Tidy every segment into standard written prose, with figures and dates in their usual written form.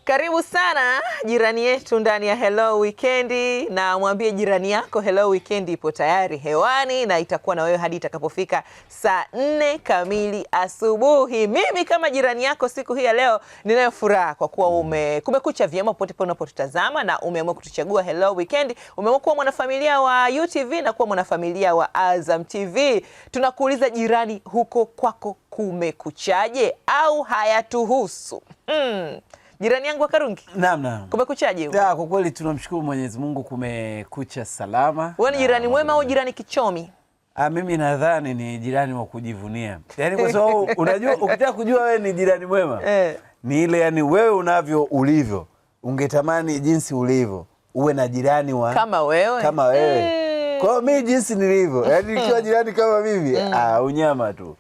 Karibu sana jirani yetu ndani ya Hello Weekend, na mwambie jirani yako Hello Weekend ipo tayari hewani na itakuwa na wewe hadi itakapofika saa 4 kamili asubuhi. Mimi kama jirani yako siku hii ya leo ninayo furaha kwa kuwa kumekucha vyema popote pale unapotutazama na umeamua kutuchagua Hello Weekend. Umeamua kuwa mwanafamilia wa UTV na kuwa mwanafamilia wa Azam TV. Tunakuuliza jirani, huko kwako kumekuchaje au hayatuhusu? Jirani yangu wa Karungi. Naam. Kumekuchaje huko? Kwa kweli tunamshukuru Mwenyezi Mungu, kumekucha salama. Wewe ni jirani mwema au jirani kichomi? Mimi nadhani ni jirani wa kujivunia. Yaani kwa sababu unajua ukitaka kujua wewe ni jirani mwema ni ile, yani wewe ulivyo. Ungetamani jinsi ulivyo uwe na jirani wa kama wewe. Kwa hiyo mimi jinsi nilivyo, yani nikiwa jirani kama mimi, unyama tu.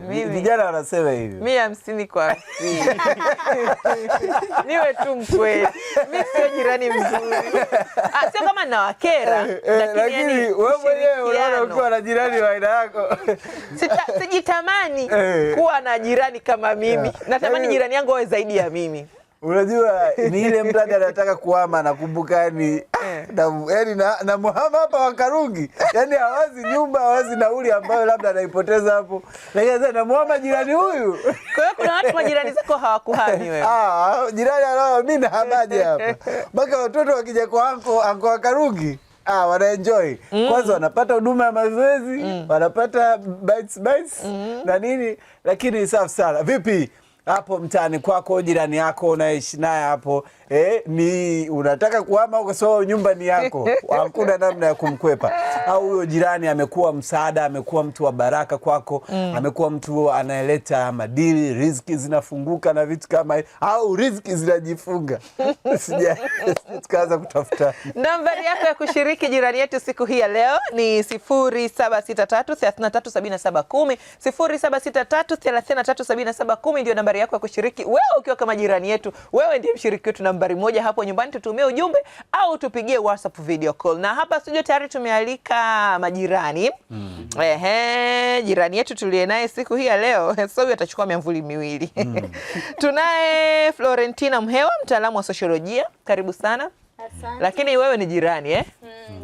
Vijana wanasema hivi. 150 kwa 50. Niwe tu mkweli. Mimi sio jirani mzuri. Sio kama nawakera, lakini wewe mwenyewe unaona ukiwa na jirani wa aina yako. Sijitamani kuwa na jirani kama mimi. Natamani jirani yangu awe zaidi ya mimi. Unajua ni ile mtu anataka kuhama, nakumbuka yani na muhama hapa wa Karungi, yani hawazi nyumba, hawazi nauli ambayo labda anaipoteza hapo, lakini sasa na muhama jirani huyu. Kwa hiyo kuna watu majirani zako hawakuhami wewe? Jirani alao mimi nahamaje hapa mpaka watoto wakija kwa anko wa Karungi wana enjoy. Kwanza wanapata huduma ya mazoezi, wanapata bites na nini, lakini safi sana. Vipi hapo mtaani kwako, jirani yako unaishi naye hapo, ni unataka kuhama kwa sababu nyumba ni yako, hakuna namna ya kumkwepa, au huyo jirani amekuwa msaada, amekuwa mtu wa baraka kwako, amekuwa mtu anayeleta madili, riziki zinafunguka na vitu kama hivi, au riziki zinajifunga? Tukaanza kutafuta nambari yako ya kushiriki jirani yetu siku hii ya leo ni 0763337710. 0763337710 ndio nambari yako ya kushiriki. Wewe ukiwa kama jirani yetu, wewe ndiye mshiriki wetu nambari 1 hapo nyumbani. Tutumie ujumbe au tupigie WhatsApp video call. Na hapa studio tayari tumealika majirani. Jirani yetu tuliye naye siku hii ya leo, so huyu atachukua miamvuli miwili. Tunaye Florentina Mhewa, mtaalamu wa sosiolojia. Karibu sana. Asante. Lakini wewe ni jirani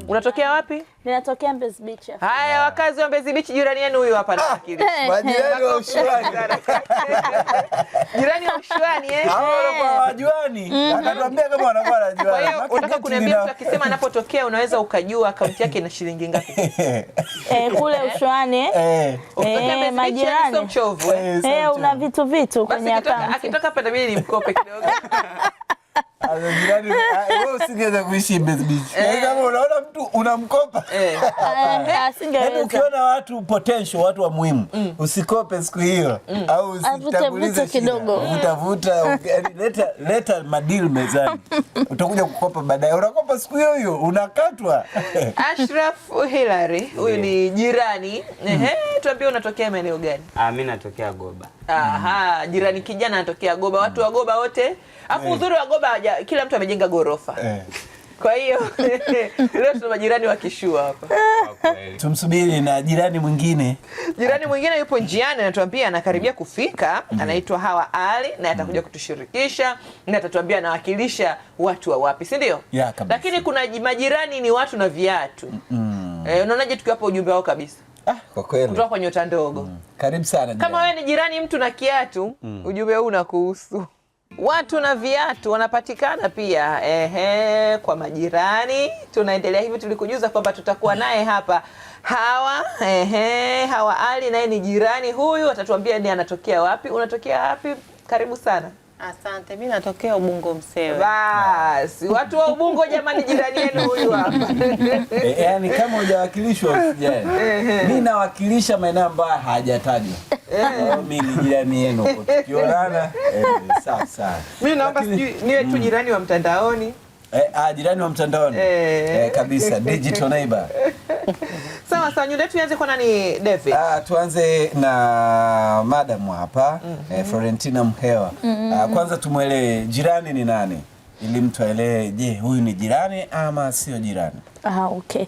Unatokea wapi? Ninatokea Mbezi Beach. Haya, wakazi wa Mbezi Beach, jirani yenu huyu hapa nafikiri. Majirani wa Ushuani. Jirani wa Ushuani Hao wanakuwa wajuani. Akatuambia kama wanakuwa wanajuani. Kwa hiyo unataka kuniambia mtu akisema anapotokea unaweza ukajua akaunti yake ina shilingi ngapi? Kule Ushuani majirani. Mchovu una vitu kwenye akaunti. Akitoka hapa mimi ni mkope kidogo. Jirani wewe usingeweza kuishi Mbezi Beach. Kama unaona mtu unamkopa. Asingeweza. Ukiona watu potential, watu wa muhimu, usikope siku hiyo au usitangulize kidogo. Utavuta, leta madili mezani. Utakuja kukopa baadaye. Unakopa siku hiyo unakatwa. Ashraf Hilary, huyu ni jirani. Tuambie unatokea maeneo gani? Mimi natokea Goba. Jirani kijana anatokea Goba. Watu wa Goba wote. Afu uzuri wa Goba kila mtu amejenga gorofa. Kwa hiyo leo tuna majirani wa kishua hapa. Tumsubiri na jirani mwingine. Jirani mwingine yupo njiani anatuambia anakaribia kufika. Anaitwa Hawa Ali na atakuja kutushirikisha na atatuambia anawakilisha watu wa wapi, si ndio? Lakini kuna majirani ni watu na viatu. Unaonaje tukiwapa ujumbe wao kabisa? Kwa kweli. Kutoka kwa Nyota Ndogo. Karibu sana jirani. Kama wewe ni jirani mtu na kiatu, ujumbe huu unakuhusu. Watu na viatu wanapatikana pia kwa majirani. Tunaendelea hivi, tulikujuza kwamba tutakuwa naye hapa Hawa Ali, naye ni jirani huyu, atatuambia ni anatokea wapi. Unatokea wapi? Karibu sana. Asante, mimi natokea Ubungo Msewe. Basi, watu wa Ubungo jamani, jirani yenu huyu hapa. Yaani kama hujawakilishwa usijali. Mimi nawakilisha maeneo ambayo hajatajwa. Mimi ni jirani yenu huko. Tukionana sawa. Mimi naomba niwe tu jirani wa mtandaoni. Jirani wa mtandaoni. Kabisa, digital neighbor. Sawa, nyundo yetu ianze kwa nani, David? Tuanze na madam hapa, Florentina Mhewa. Kwanza tumuelewe jirani ni nani, ili mtu aelewe, je, huyu ni jirani ama sio jirani? Okay.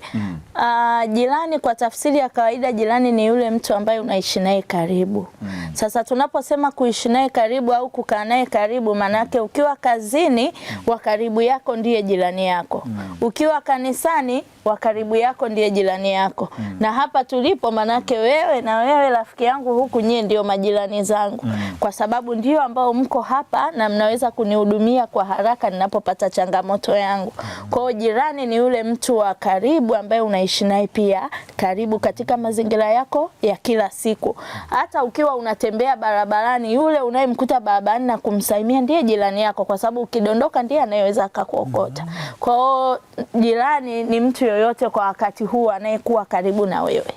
Jirani kwa tafsiri ya kawaida, jirani ni yule mtu ambaye unaishi naye karibu. Sasa tunaposema kuishi naye karibu au kukaa naye karibu, manake ukiwa kazini wa karibu yako ndiye jirani yako. Ukiwa kanisani wa karibu yako ndiye jirani yako. Na hapa tulipo, manake wewe na wewe rafiki yangu huku, nyie ndio majirani zangu. Kwa sababu ndio ambao mko hapa na mnaweza kunihudumia kwa haraka ninapopata changamoto yangu. Kwa hiyo jirani ni yule mtu wa karibu ambaye unaishi naye pia karibu katika mazingira yako ya kila siku. Hata ukiwa unatembea barabarani, yule unayemkuta barabarani na kumsalimia ndiye jirani yako, kwa sababu ukidondoka ndiye anayeweza akakuokota. Kwa hiyo jirani ni mtu yoyote kwa wakati huu anayekuwa karibu na wewe.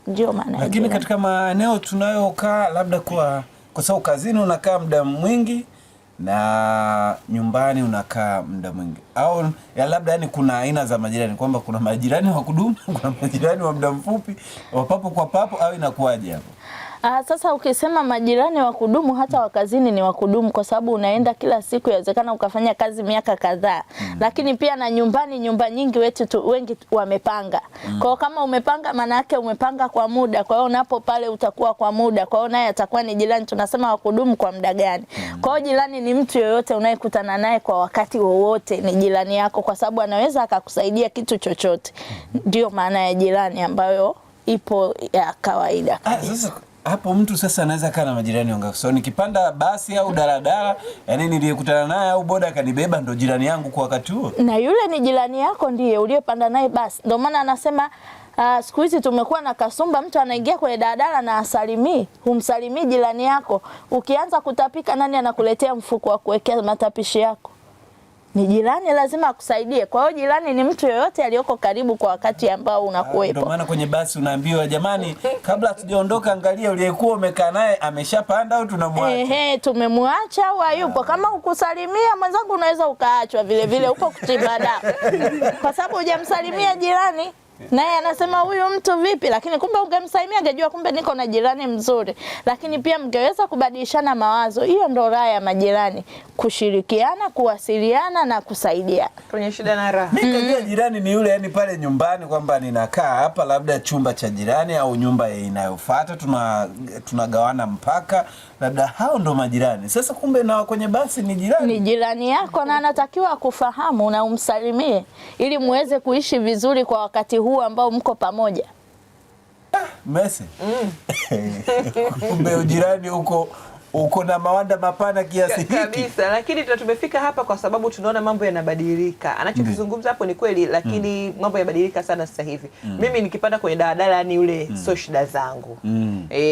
Ndio maana. Lakini katika maeneo tunayokaa, labda kwa sababu kazini unakaa muda mwingi na nyumbani unakaa muda mwingi, au ya labda yani kuna aina za majirani, kwamba kuna majirani wa kudumu, kuna majirani wa muda mfupi, wa papo kwa papo, au inakuwaje hapo? Sasa ukisema majirani wa kudumu, hata wa kazini ni wa kudumu, kwa sababu unaenda kila siku, yawezekana ukafanya kazi miaka kadhaa. Lakini pia na nyumbani, nyumba nyingi wengi wamepanga. Kwa hiyo kama umepanga, maana yake umepanga kwa muda. Kwa hiyo unapo pale utakuwa kwa muda. Kwa hiyo naye atakuwa ni jirani. Tunasema wa kudumu kwa muda gani? Kwa hiyo jirani ni mtu yoyote unayekutana naye kwa wakati wowote ni jirani yako, kwa sababu anaweza akakusaidia kitu chochote. Ndio maana ya jirani ambayo ipo ya kawaida. Sasa hapo mtu sasa anaweza kaa na majirani wangapi? So nikipanda basi au daladala, yani niliyekutana naye au boda akanibeba, ndo jirani yangu kwa wakati huo. Na yule ni jirani yako ndiye uliyepanda naye basi. Ndio maana anasema siku hizi tumekuwa na kasumba, mtu anaingia kwenye daladala na asalimii, humsalimii jirani yako. Ukianza kutapika, nani anakuletea mfuko wa kuwekea matapishi yako? Ni jirani, lazima akusaidie. Kwa hiyo jirani ni mtu yoyote aliyoko karibu kwa wakati ambao unakuwepo. Ndio maana kwenye basi unaambiwa, jamani, kabla hatujaondoka angalia uliyekuwa umekaa naye ameshapanda au tunamwacha. Tumemwacha au hayupo. Kama ukusalimia mwenzangu, unaweza ukaachwa vile vile upo kuchimba damu. Kwa sababu hujamsalimia jirani. Naye anasema huyu mtu vipi, lakini kumbe ungemsalimia angejua kumbe niko na jirani mzuri. Lakini pia mngeweza kubadilishana mawazo. Hiyo ndo raha ya majirani, kushirikiana, kuwasiliana na kusaidia kwenye shida na raha. Nikajua jirani ni yule yani pale nyumbani, kwamba ninakaa hapa labda chumba cha jirani au nyumba inayofuata tunagawana mpaka, labda hao ndo majirani. Sasa kumbe na kwenye basi ni jirani. Ni jirani yako na anatakiwa kufahamu na umsalimie ili muweze kuishi vizuri kwa wakati huu ambao mko pamoja. Messi. Kumbe ujirani uko na mawanda mapana kiasi hiki kabisa. Lakini tumefika hapa kwa sababu tunaona mambo yanabadilika. Anachokizungumza hapo ni kweli, lakini mambo yanabadilika sana sasa hivi. Mimi nikipanda kwenye daladala ni ule sio shida zangu.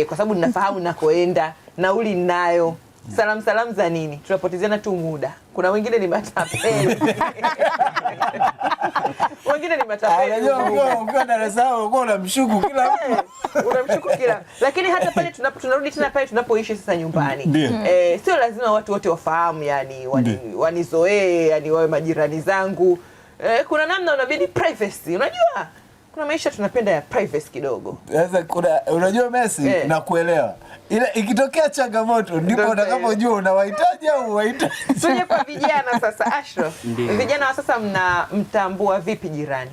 Kwa sababu ninafahamu nakoenda, nauli ninayo. Salamu za nini? Tunapotezeana tu muda. Kuna wengine ni matapeli. Wengine ni matapeli. Unajua ukiwa Dar es Salaam uko unamshuku kila mtu. Unamshuku kila. Lakini hata pale tunarudi tena pale tunapoishi sasa nyumbani. Sio lazima watu wote wafahamu, yani wanizoee, yani wawe majirani zangu. Kuna namna unabidi privacy. Unajua? Kuna maisha tunapenda ya privacy kidogo. Sasa unajua Messi, nakuelewa. Ila ikitokea changamoto ndipo utakapojua unawahitaji au unawahitaji. Tuje kwa vijana sasa, Ashraf. Vijana wa sasa mtambua vipi jirani?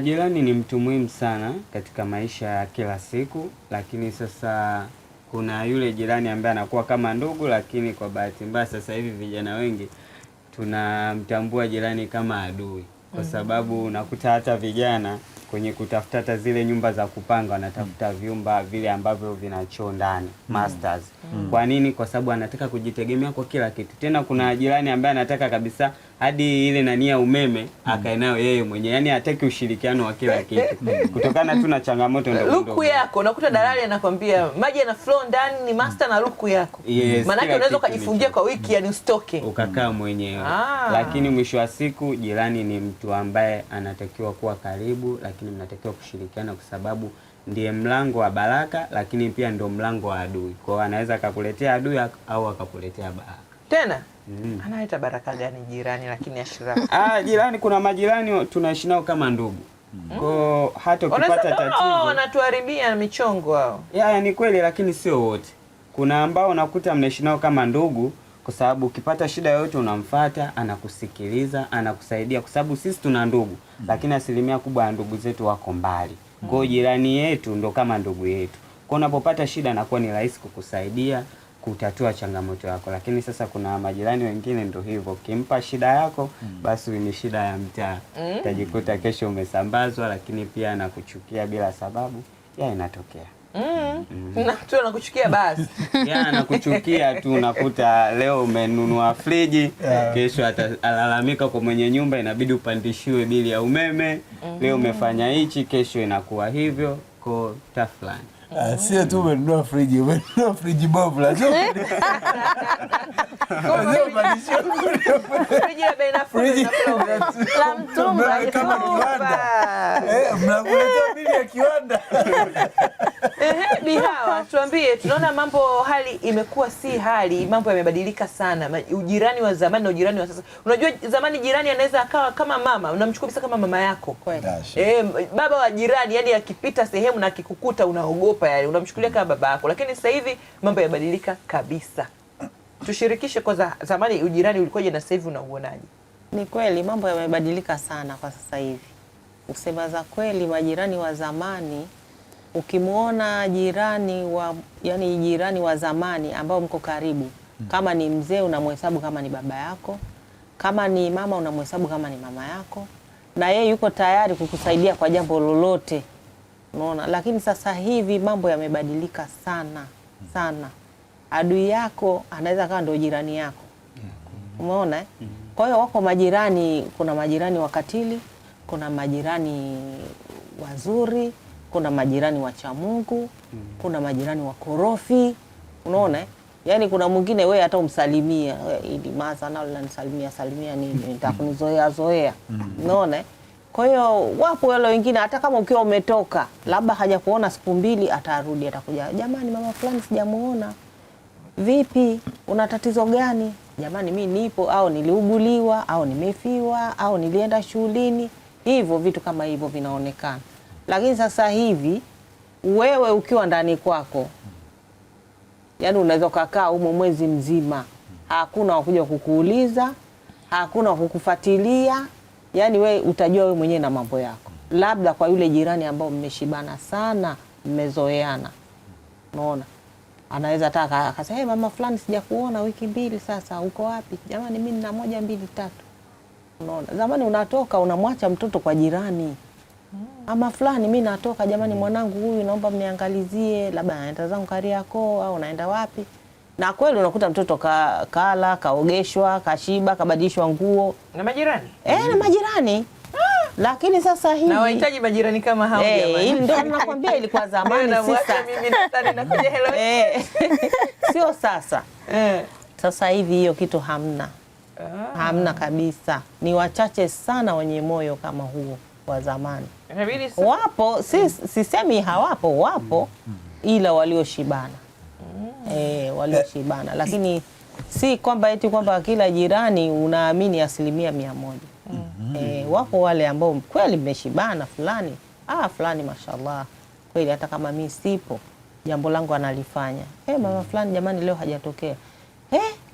Jirani ni mtu muhimu sana katika maisha ya kila siku, lakini sasa kuna yule jirani ambaye anakuwa kama ndugu, lakini kwa bahati mbaya sasa hivi vijana wengi tunamtambua jirani kama adui. Kwa sababu unakuta hata vijana kwenye kutafuta hata zile nyumba za kupanga wanatafuta vyumba vile ambavyo vina choo ndani, masters. Kwa nini? Kwa sababu anataka kujitegemea kwa kila kitu. Tena kuna jirani ambaye anataka kabisa hadi ile nania umeme akae nayo yeye mwenyewe. Yaani hataki ushirikiano wa kila kitu. Kutokana tu na changamoto ndogo ndogo. Luku yako, unakuta dalali anakuambia maji yana flow ndani ni master na luku yako. Yes, maana yake unaweza kujifungia kwa wiki yani usitoke. Ukakaa mwenyewe. Lakini mwisho wa siku jirani ni mtu ambaye anatakiwa kuwa karibu, lakini mnatakiwa kushirikiana kwa sababu ndiye mlango wa baraka, lakini pia ndio mlango wa adui. Kwa hiyo anaweza akakuletea adui au akakuletea baraka. Tena analeta baraka gani jirani? Lakini Ashraf, jirani, kuna majirani tunaishi nao kama ndugu. Kwa hata ukipata tatizo wanatuharibia michongo hao. Ni kweli, lakini sio wote. Kuna ambao unakuta mnaishi nao kama ndugu, kwa sababu ukipata shida yoyote unamfuata, anakusikiliza, anakusaidia, kwa sababu sisi tuna ndugu lakini asilimia kubwa ya ndugu zetu wako mbali. Kwa hiyo jirani yetu ndo kama ndugu yetu. Kwa unapopata shida anakuwa ni rahisi kukusaidia kutatua changamoto yako. Lakini sasa kuna majirani wengine ndo hivyo, kimpa shida yako basi ni shida ya mtaa. Utajikuta kesho umesambazwa, lakini pia anakuchukia bila sababu. Inatokea. Na mtu anakuchukia basi. Anakuchukia tu, unakuta leo umenunua friji, kesho atalalamika kwa mwenye nyumba, inabidi upandishiwe bili ya umeme. Leo umefanya hichi, kesho inakuwa hivyo, kwa tafulani. Sio tu umenunua friji bovu la friji La mtumba. mnakuletea bili ya kiwanda. Bihawa, tuambie, tunaona hali imekuwa si hali, mambo yamebadilika sana. Ujirani wa zamani na ujirani wa sasa. Unajua zamani jirani anaweza akawa kama mama, unamchukua bisa kama mama yako. Baba wa jirani yani akipita sehemu na akikukuta unaogopa, yani unamchukulia kama baba yako. Lakini sasa hivi mambo yamebadilika kabisa. Tushirikishe kwa zamani ujirani ulikoje na sasa hivi unauonaje? Ni kweli mambo yamebadilika sana kwa sasa hivi. Usema za kweli, majirani wa zamani, ukimuona jirani wa zamani ambao mko karibu, kama ni mzee unamhesabu kama ni baba yako, kama ni mama unamhesabu kama ni mama yako, na yeye yuko tayari kukusaidia kwa jambo lolote. Unaona? Lakini sasa hivi mambo yamebadilika sana sana. Adui yako anaweza kawa ndio jirani yako. Umeona? Kwa hiyo wako majirani, kuna majirani wakatili, kuna majirani wazuri, kuna majirani wacha Mungu, kuna majirani wakorofi. Unaona? Yaani kuna mwingine wewe hata umsalimia, ili maza nao linanisalimia nini, nitakunizoea. Unaona? Kwa hiyo wapo wale wengine hata kama ukiwa umetoka, labda hajakuona siku mbili, atarudi atakuja, jamani mama fulani sijamuona. Vipi? Una tatizo gani? Jamani mimi nipo, au niliuguliwa, au nimefiwa, au nilienda shuleni. Hivyo vitu kama hivyo vinaonekana. Lakini sasa hivi wewe ukiwa ndani kwako, yani unaweza kukaa humo mwezi mzima, hakuna wakuja kukuuliza, hakuna kukufuatilia, yani wewe utajua wewe mwenyewe na mambo yako. Labda kwa yule jirani ambao mmeshibana sana, mmezoeana. Unaona? Anaweza taka akasema, "Hey mama fulani sijakuona wiki mbili sasa, uko wapi?" Jamani mimi nina 1 2 3. Unaona? Zamani unatoka unamwacha mtoto kwa jirani. Ama fulani mimi natoka, jamani mwanangu huyu naomba mniangalizie, labda anaenda zangu Kariakoo au naenda wapi. Na kweli unakuta mtoto kala, kaogeshwa, kashiba, kabadilishwa nguo. Na majirani? Na majirani. Lakini sasa hivi na wahitaji majirani kama hao jamani. Hili ndio nakwambia, ilikuwa zamani sasa. Mimi nadhani nakuja hello. Sio sasa. Sasa hivi hiyo kitu hamna. Hamna kabisa. Ni wachache sana wenye moyo kama huo wa zamani. Wapo, sisemi hawapo, wapo, ila walioshibana. Walioshibana. Lakini si kwamba eti kwamba kila jirani unaamini 100%. Wapo wale ambao kweli mmeshibana, fulani fulani mashallah kweli, hata kama mimi sipo jambo langu analifanya. Mama fulani jamani leo hajatokea.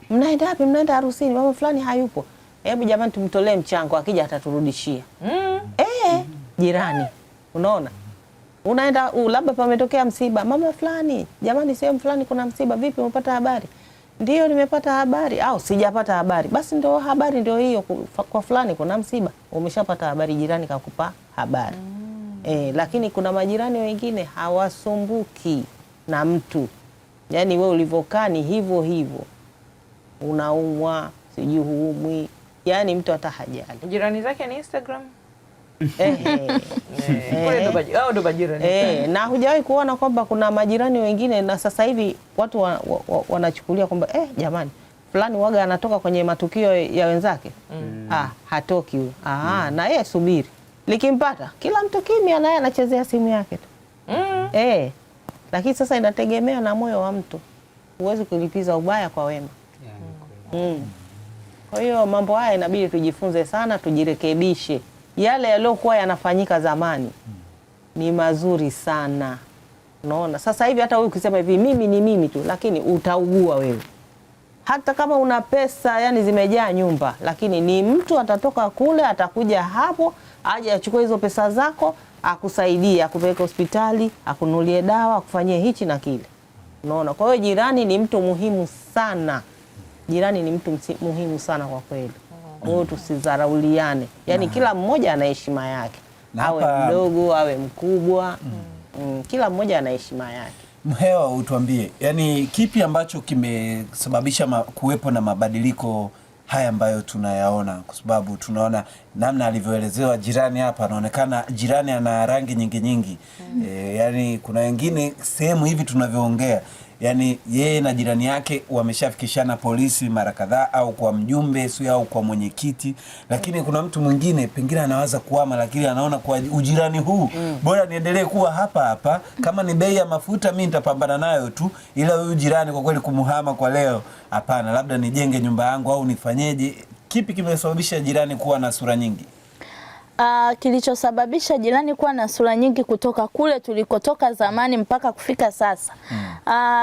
Mnaenda wapi? Mnaenda harusini, mama fulani hayupo. Hebu jamani tumtolee mchango, akija ataturudishia. Jirani. Unaona? Unaenda labda pametokea msiba, mama fulani jamani sehemu fulani kuna msiba, vipi umepata habari? Ndio nimepata habari, au sijapata habari. Basi ndio habari ndio hiyo, kwa fulani kuna msiba, umeshapata habari, jirani kakupa habari. Lakini kuna majirani wengine hawasumbuki na mtu. Yaani wewe ulivyokaa ni hivyo hivyo. Unaumwa, sijui huumwi, yaani mtu hata hajali. Jirani zake ni Instagram. Ndo majirani. Na hujawahi kuona kwamba kuna majirani wengine, na sasa hivi watu wanachukulia kwamba jamani fulani waga anatoka kwenye matukio ya wenzake. Hatoki huyo. Na yeye subiri. Likimpata kila mtu kimya, naye anachezea simu yake tu. Lakini sasa inategemea na moyo wa mtu. Huwezi kulipiza ubaya kwa wema. Kwa hiyo mambo haya inabidi tujifunze sana, tujirekebishe. Yale yaliokuwa yanafanyika zamani ni mazuri sana. Unaona? Sasa hivi hata wewe ukisema hivi mimi ni mimi tu, lakini utaugua wewe. hata kama una pesa yani zimejaa nyumba, lakini ni mtu atatoka kule atakuja hapo aje achukue hizo pesa zako akusaidie, akupeleke hospitali, akunulie dawa, akufanyie hichi na kile. Unaona? Kwa hiyo jirani ni mtu muhimu sana. Jirani ni mtu muhimu sana kwa kweli. Kwa hiyo tusidharauliane. Yaani kila mmoja ana heshima yake. Awe mdogo, awe mkubwa. Kila mmoja ana heshima yake. Mhewa, utuambie, yani kipi ambacho kimesababisha kuwepo na mabadiliko haya ambayo tunayaona? Kwa sababu tunaona namna alivyoelezewa jirani hapa, anaonekana jirani ana rangi nyingi. Yani kuna wengine sehemu hivi tunavyoongea, yani yeye na jirani yake wameshafikishana polisi mara kadhaa, au kwa mjumbe sio, au kwa mwenyekiti, lakini kuna mtu mwingine pengine anawaza kuhama, lakini anaona kwa ujirani huu bora niendelee kuwa hapa, kama ni bei ya mafuta mimi nitapambana nayo tu, ila huyu jirani kwa kweli kumuhama kwa leo hapana, labda nijenge nyumba yangu au nifanyeje. Kipi kimesababisha jirani kuwa na sura nyingi? Kilichosababisha jirani kuwa na sura nyingi kutoka kule tulikotoka zamani mpaka kufika sasa,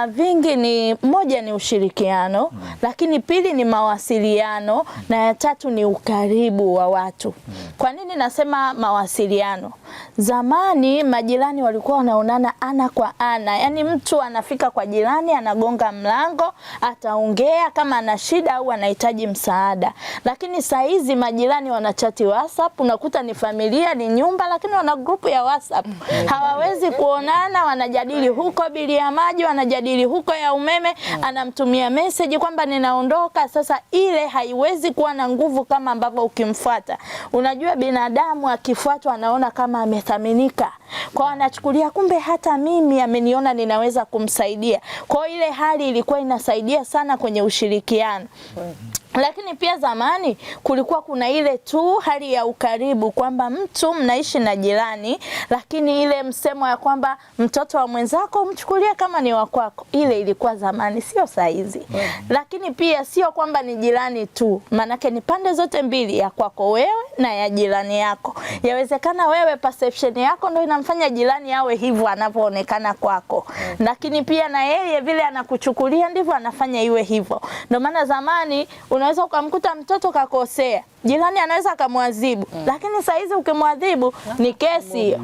vingi ni moja ni ushirikiano, lakini pili ni mawasiliano, na ya tatu ni ukaribu wa watu. Kwa nini nasema mawasiliano? Zamani majirani walikuwa wanaonana ana kwa ana, yani mtu anafika kwa jirani, anagonga mlango, ataongea kama ana shida au anahitaji msaada. Lakini saa hizi majirani wanachati WhatsApp, unakuta ni familia, ni nyumba, lakini wana grupu ya WhatsApp. Hawawezi kuonana, wanajadili huko bili ya maji, wanajadili huko ya umeme, anamtumia message kwamba ninaondoka. Sasa ile haiwezi kuwa na nguvu kama ambavyo ukimfuata. Unajua binadamu akifuatwa anaona kama amethaminika. Kwa anachukulia kumbe hata mimi ameniona ninaweza kumsaidia. Kwa ile hali ilikuwa inasaidia sana kwenye ushirikiano. Lakini pia zamani kulikuwa kuna ile tu hali ya ukaribu kwamba mtu mnaishi na jirani, lakini ile msemo ya kwamba mtoto wa mwenzako umchukulie kama ni wa kwako, ile ilikuwa zamani, sio saa hizi. Lakini pia sio kwamba ni jirani tu, manake ni pande zote mbili, ya kwako wewe na ya jirani yako. Yawezekana wewe perception yako ndio inamfanya jirani awe hivyo anavyoonekana kwako, lakini pia na yeye vile anakuchukulia ndivyo anafanya iwe hivyo. Ndio maana zamani unaweza ukamkuta mtoto kakosea, jirani anaweza akamwadhibu, lakini saa hizi ukimwadhibu ni kesi hiyo.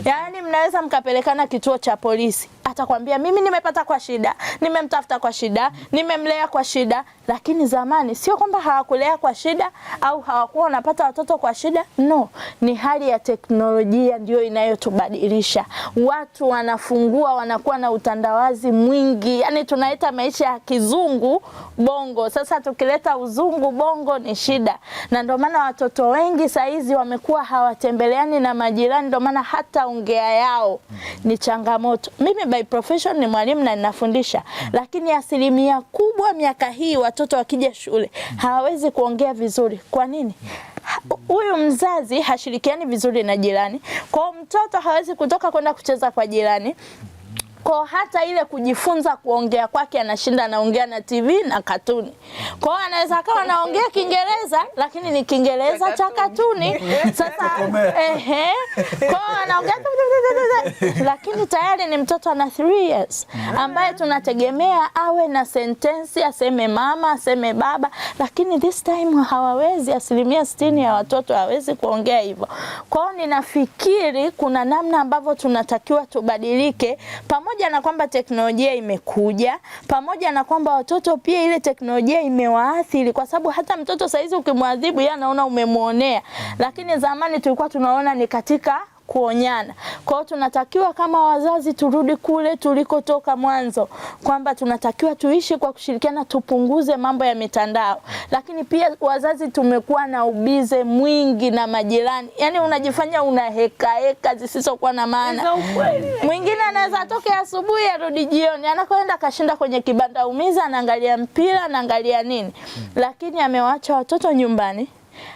Yaani mnaweza mkapelekana kituo cha polisi. Atakwambia mimi nimepata kwa shida, nimemtafuta kwa shida, nimemlea kwa shida. Lakini zamani sio kwamba hawakulea kwa shida au hawakuwa wanapata watoto kwa shida. No, ni hali ya teknolojia ndio inayotubadilisha. Watu wanafungua, wanakuwa na utandawazi mwingi. Yaani tunaita maisha ya kizungu bongo. Sasa tukileta uzungu bongo ni shida. Na ndio maana watoto wengi saa hizi wamekuwa hawatembeleani na majirani, ndio maana hata ongea yao ni changamoto. Mimi by profession ni mwalimu na ninafundisha, lakini asilimia kubwa miaka hii watoto wakija shule hawawezi kuongea vizuri. Kwa nini? Huyu mzazi hashirikiani vizuri na jirani. Kwa mtoto hawezi kutoka kwenda kucheza kwa jirani. Kwa hata ile kujifunza kuongea kwake anashinda anaongea na TV na katuni. Kwa anaweza akawa anaongea Kiingereza lakini ni Kiingereza cha katuni. Sasa kwa anaongea lakini tayari ni mtoto ana 3 years ambaye tunategemea awe na sentensi, aseme mama, aseme baba, lakini this time hawawezi. Asilimia 60 ya watoto hawezi kuongea hivyo. Kwa hiyo ninafikiri kuna namna ambavyo tunatakiwa tubadilike, pamoja na kwamba teknolojia imekuja, pamoja na kwamba watoto pia ile teknolojia imewaathiri, kwa sababu hata mtoto saizi ukimwadhibu yeye anaona umemuonea, lakini zamani tulikuwa tunaona ni katika kuonyana. Kwa hiyo tunatakiwa kama wazazi turudi kule tulikotoka mwanzo, kwamba tunatakiwa tuishi kwa kushirikiana, tupunguze mambo ya mitandao. Lakini pia wazazi tumekuwa na ubize mwingi na majirani. Yaani unajifanya una heka zisizokuwa na maana. Mwingine anaweza atoke asubuhi arudi jioni, anakoenda kashinda kwenye kibanda umiza, anaangalia mpira, anaangalia nini. Lakini amewaacha watoto nyumbani.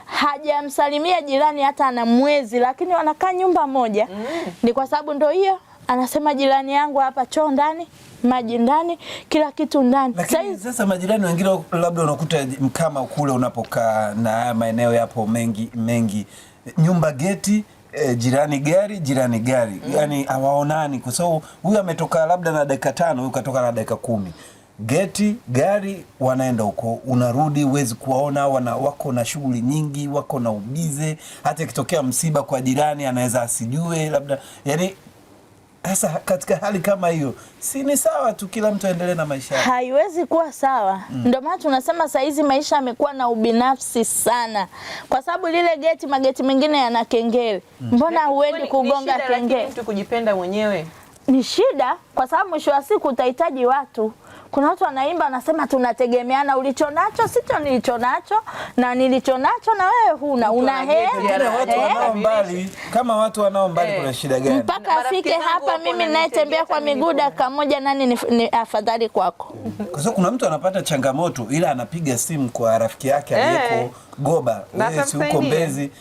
Hajamsalimia jirani hata ana mwezi, lakini wanakaa nyumba moja. Ni kwa sababu ndio hiyo anasema jirani yangu hapa choo ndani, maji ndani, kila kitu ndani. Lakini sasa majirani wengine labda unakuta kama kule unapokaa na maeneo yapo mengi nyumba geti, jirani gari, yani hawaonani, kwa sababu huyu ametoka labda na dakika 5, huyu katoka na dakika 10. geti, gari, wanaenda huko, unarudi huwezi kuwaona, wako na shughuli nyingi, wako na ubize, hata ikitokea msiba kwa jirani anaweza asijue labda, yani sasa katika hali kama hiyo si ni sawa tu kila mtu aendelee na maisha yake? Haiwezi kuwa sawa. Ndio maana tunasema saa hizi maisha yamekuwa na ubinafsi sana, kwa sababu lile geti, mageti mengine yana kengele. Mbona huendi kugonga kengele? Mtu kujipenda mwenyewe ni shida, kwa sababu mwisho wa siku utahitaji watu. Kuna watu wanaimba wanasema tunategemeana, ulicho nacho sicho nilicho nacho, na nilicho nacho na wewe huna. Una hela watu wanao mbali, kama watu wanao mbali kuna shida gani? Mpaka afike hapa, mimi ninayetembea kwa miguu dakika moja, nani ni afadhali kwako? Kwa sababu kuna mtu anapata changamoto ila anapiga simu kwa rafiki yake aliyeko Goba, wewe si uko Mbezi,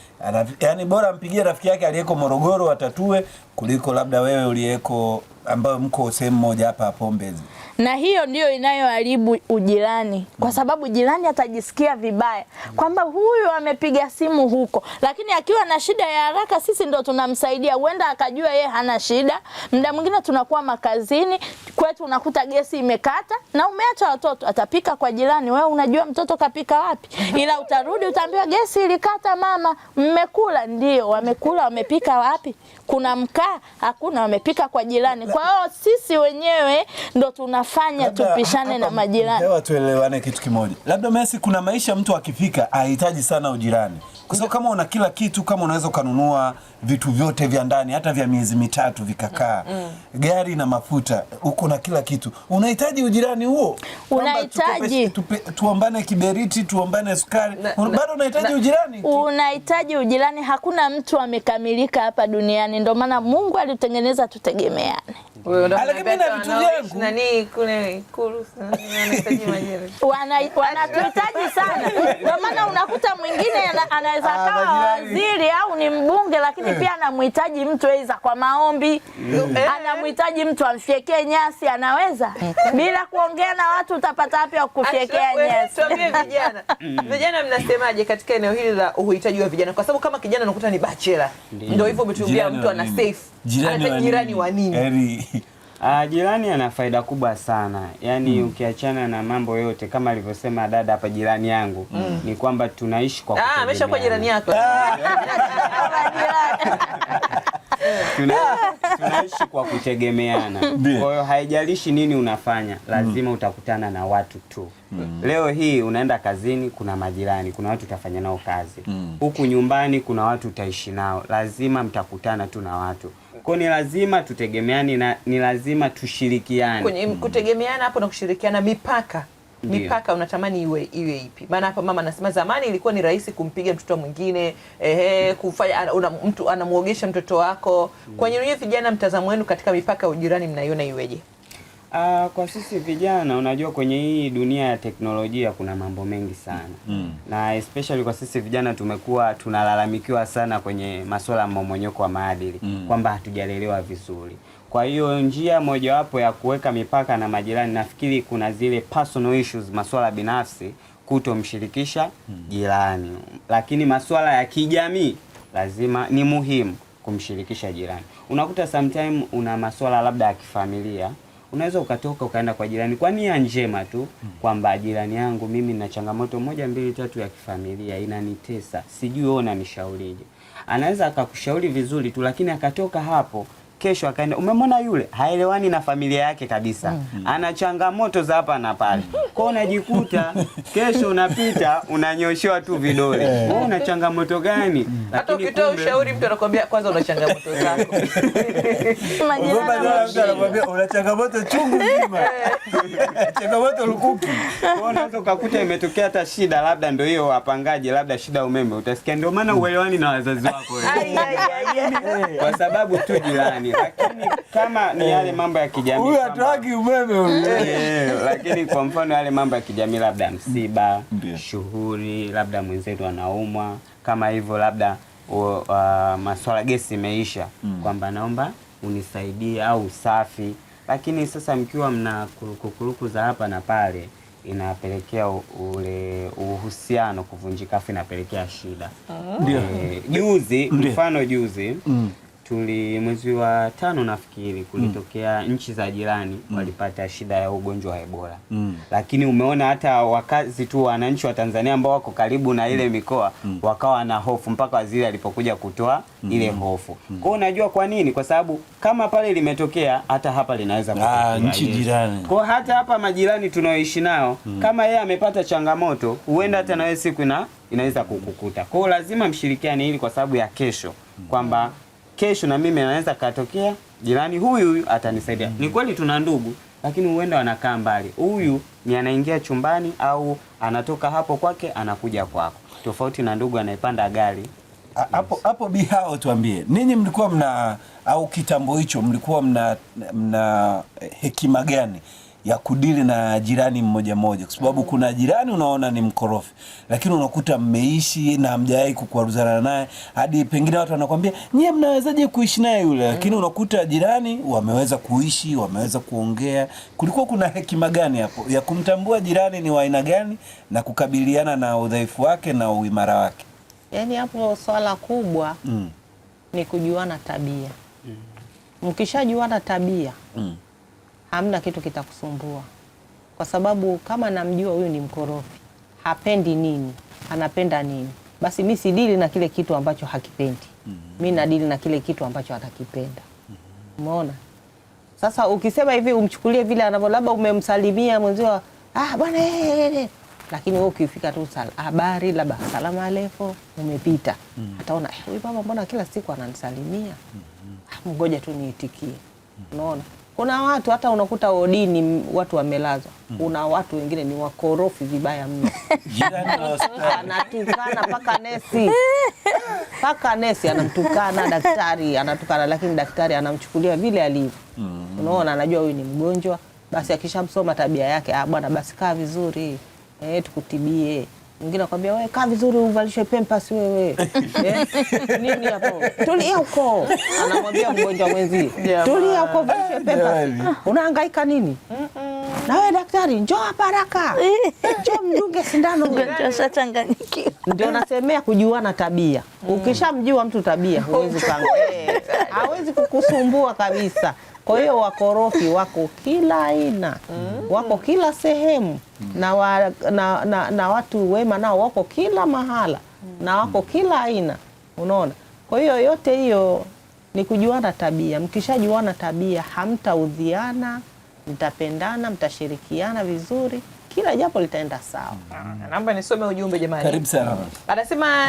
yani bora mpigie rafiki yake aliyeko Morogoro atatue kuliko labda wewe uliyeko ambayo mko sehemu moja hapa hapo Mbezi. Na hiyo ndio inayoharibu ujirani, kwa sababu jirani atajisikia vibaya kwamba huyu amepiga simu huko, lakini akiwa na shida ya haraka sisi ndo tunamsaidia. Huenda akajua yeye hana shida. Muda mwingine tunakuwa makazini kwetu, unakuta gesi imekata na umeacha watoto, atapika kwa jirani. Wewe unajua mtoto kapika wapi? Ila utarudi utaambiwa gesi ilikata mama. Mmekula? Ndio. Wamekula. Wamepika wapi? Kuna mkaa? Hakuna. Wamepika kwa jirani. Kwa hiyo sisi wenyewe ndo tunafanya tupishane na majirani. Hewa tuelewane kitu kimoja. Labda Messi, kuna maisha mtu akifika hahitaji sana ujirani. Kwa sababu kama una kila kitu, kama unaweza kununua vitu vyote vya ndani hata vya miezi mitatu vikakaa, gari na mafuta, uko na kila kitu, unahitaji ujirani huo? Unahitaji tuombane kiberiti, tuombane sukari, bado unahitaji ujirani? Unahitaji ujirani. Hakuna mtu amekamilika hapa duniani, ndio maana Mungu alitengeneza tutegemeane. Lakini na vitu vyangu nani kule Ikulu wanahitaji majirani. Wanatuhitaji sana. Ndio maana unakuta mwingine anaweza kawa waziri au ni mbunge, lakini pia anamhitaji mtu aidha kwa maombi, anamhitaji mtu amfyekee nyasi. Anaweza bila kuongea na watu, utapata wapi wa kufyekea nyasi? Tuambie vijana mnasemaje katika eneo hili la uhitaji wa vijana? Kwa sababu kama kijana unakuta ni bachelor, ndio hivyo umetuambia mtu ana safe, jirani wa nini? Jirani ana faida kubwa sana. Yaani ukiachana na mambo yote kama alivyosema dada hapa, jirani yangu ni kwamba tunaishi kwa kutegemeana. Ameshakuwa jirani yako. Tunaishi kwa kutegemeana. Kwa hiyo haijalishi nini unafanya, lazima utakutana na watu tu. Leo hii unaenda kazini, kuna majirani, kuna watu utafanya nao kazi. Huku nyumbani kuna watu utaishi nao, lazima mtakutana tu na watu. Kwa ni lazima tutegemeane na ni lazima tushirikiane. Kwenye kutegemeana hapo na kushirikiana, mipaka unatamani iwe ipi? Maana hapa mama anasema zamani ilikuwa ni rahisi kumpiga mtoto mwingine, kufanya mtu anamuogesha mtoto wako. Kwenye nyinyi vijana, mtazamo wenu katika mipaka ya ujirani mnaiona iweje? Kwa sisi vijana, unajua kwenye hii dunia ya teknolojia kuna mambo mengi sana. Na especially kwa sisi vijana tumekuwa tunalalamikiwa sana kwenye masuala ya mmomonyoko wa maadili, kwamba hatujalelewa vizuri. Kwa hiyo njia mojawapo ya kuweka mipaka na majirani, nafikiri kuna zile personal issues, masuala binafsi, kutomshirikisha jirani. Lakini masuala ya kijamii lazima ni muhimu kumshirikisha jirani. Unakuta sometime una masuala labda ya kifamilia, unaweza ukatoka ukaenda kwa jirani kwa nia njema tu, kwamba jirani yangu mimi nina changamoto 1 2 3 ya kifamilia inanitesa, sijui wewe unanishaurije. Anaweza akakushauri vizuri tu, lakini akatoka hapo kesho akaenda, umemwona yule haelewani na familia yake kabisa, ana changamoto za hapa na pale. Kwa unajikuta kesho unapita unanyoshewa tu vidole, wewe una changamoto gani? Hata ukitoa ushauri mtu anakuambia kwanza una changamoto zako. Mtu anakuambia una changamoto chungu nzima, changamoto lukuki. Unaweza ukakuta imetokea hata shida, labda ndio hiyo wapangaji, labda shida umeme, utasikia ndio maana uelewani na wazazi wako wewe, kwa sababu tu jirani. Lakini kama ni yale mambo ya kijamii, huyu hataki umeme huyu. Lakini kwa mfano yale mambo ya kijamii, labda msiba, shughuli, labda mwenzetu anaumwa, kama hivyo, labda masuala gesi imeisha, kwamba naomba unisaidie au usafi. Lakini sasa mkiwa mna kurukuruku za hapa na pale, inapelekea ule uhusiano kuvunjika, inapelekea shida. Juzi, mfano juzi, mwezi wa 5 nafikiri kulitokea nchi za jirani walipata shida ya ugonjwa wa Ebola. Lakini umeona hata wakazi tu wananchi wa Tanzania ambao wako karibu na ile mikoa wakawa na hofu mpaka waziri alipokuja kutoa ile hofu. Kwa hiyo unajua kwa nini? Kwa sababu kama pale limetokea hata hapa linaweza kutokea. Nchi jirani. Kwa hata hapa majirani tunaoishi nao kama yeye amepata changamoto huenda hata na wewe siku inaweza kukukuta. Kwa hiyo lazima mshirikiane ili kwa sababu ya kesho kwamba kesho na mimi naweza katokea jirani huyu atanisaidia. Ni kweli tuna ndugu lakini huenda wanakaa mbali. Huyu ni anaingia chumbani au anatoka hapo kwake anakuja kwako. Tofauti na ndugu anayepanda gari. Hapo Bihao, tuambie ninyi mlikuwa mna au kitambo hicho mlikuwa mna hekima gani ya kudili na jirani mmoja mmoja? Kwa sababu kuna jirani unaona ni mkorofi, lakini unakuta mmeishi na hamjawahi kukwaruzana naye, hadi pengine watu wanakuambia nyie mnawezaje kuishi naye yule, lakini unakuta jirani wameweza kuishi, wameweza kuongea. Kulikuwa kuna hekima gani hapo ya kumtambua jirani ni wa aina gani na kukabiliana na udhaifu wake na uimara wake? Yaani hapo swala kubwa ni kujuana tabia. Mkishajuana tabia hamna kitu kitakusumbua, kwa sababu kama namjua huyu ni mkorofi, hapendi nini, anapenda nini, basi mimi sidili na kile kitu ambacho hakipendi. Mimi nadili na kile kitu ambacho atakipenda. Umeona? Sasa ukisema hivi umchukulie vile anavyo, labda umemsalimia mwenzio, bwana lakini wewe ukifika tu habari labda salamu alaykum umepita, ataona huyu baba mbona kila siku ananisalimia, ngoja tu niitikie. Unaona? Kuna watu hata unakuta odini watu wamelazwa. Kuna watu wengine ni wakorofi vibaya mno. Anatukana paka nesi anamtukana, daktari anatukana, lakini daktari anamchukulia vile alivyo. Unaona, anajua huyu ni mgonjwa, basi akishamsoma tabia yake, bwana basi kaa vizuri, tukutibie. Mwingine akwambia wewe kaa vizuri uvalishe pampers wewe. Nini hapo? Tulia huko. Anamwambia mgonjwa mwenzie. Tulia huko uvalishe pampers. Unahangaika nini? Na wewe daktari njoo hapa haraka. Njoo mdunge sindano mgonjwa shachanganyikiwa. Ndio nasemea kujuana tabia. Ukishamjua mtu tabia huwezi hawezi kukusumbua kabisa. Kwa hiyo wakorofi wako kila aina, wako kila sehemu, na watu wema nao wako kila mahala, na wako kila aina. Unaona? Kwa hiyo yote hiyo ni kujuana tabia. Mkishajuana tabia hamtaudhiana, mtapendana, mtashirikiana vizuri, kila jambo litaenda sawa. Naomba nisome ujumbe jamani. Karibu sana. Anasema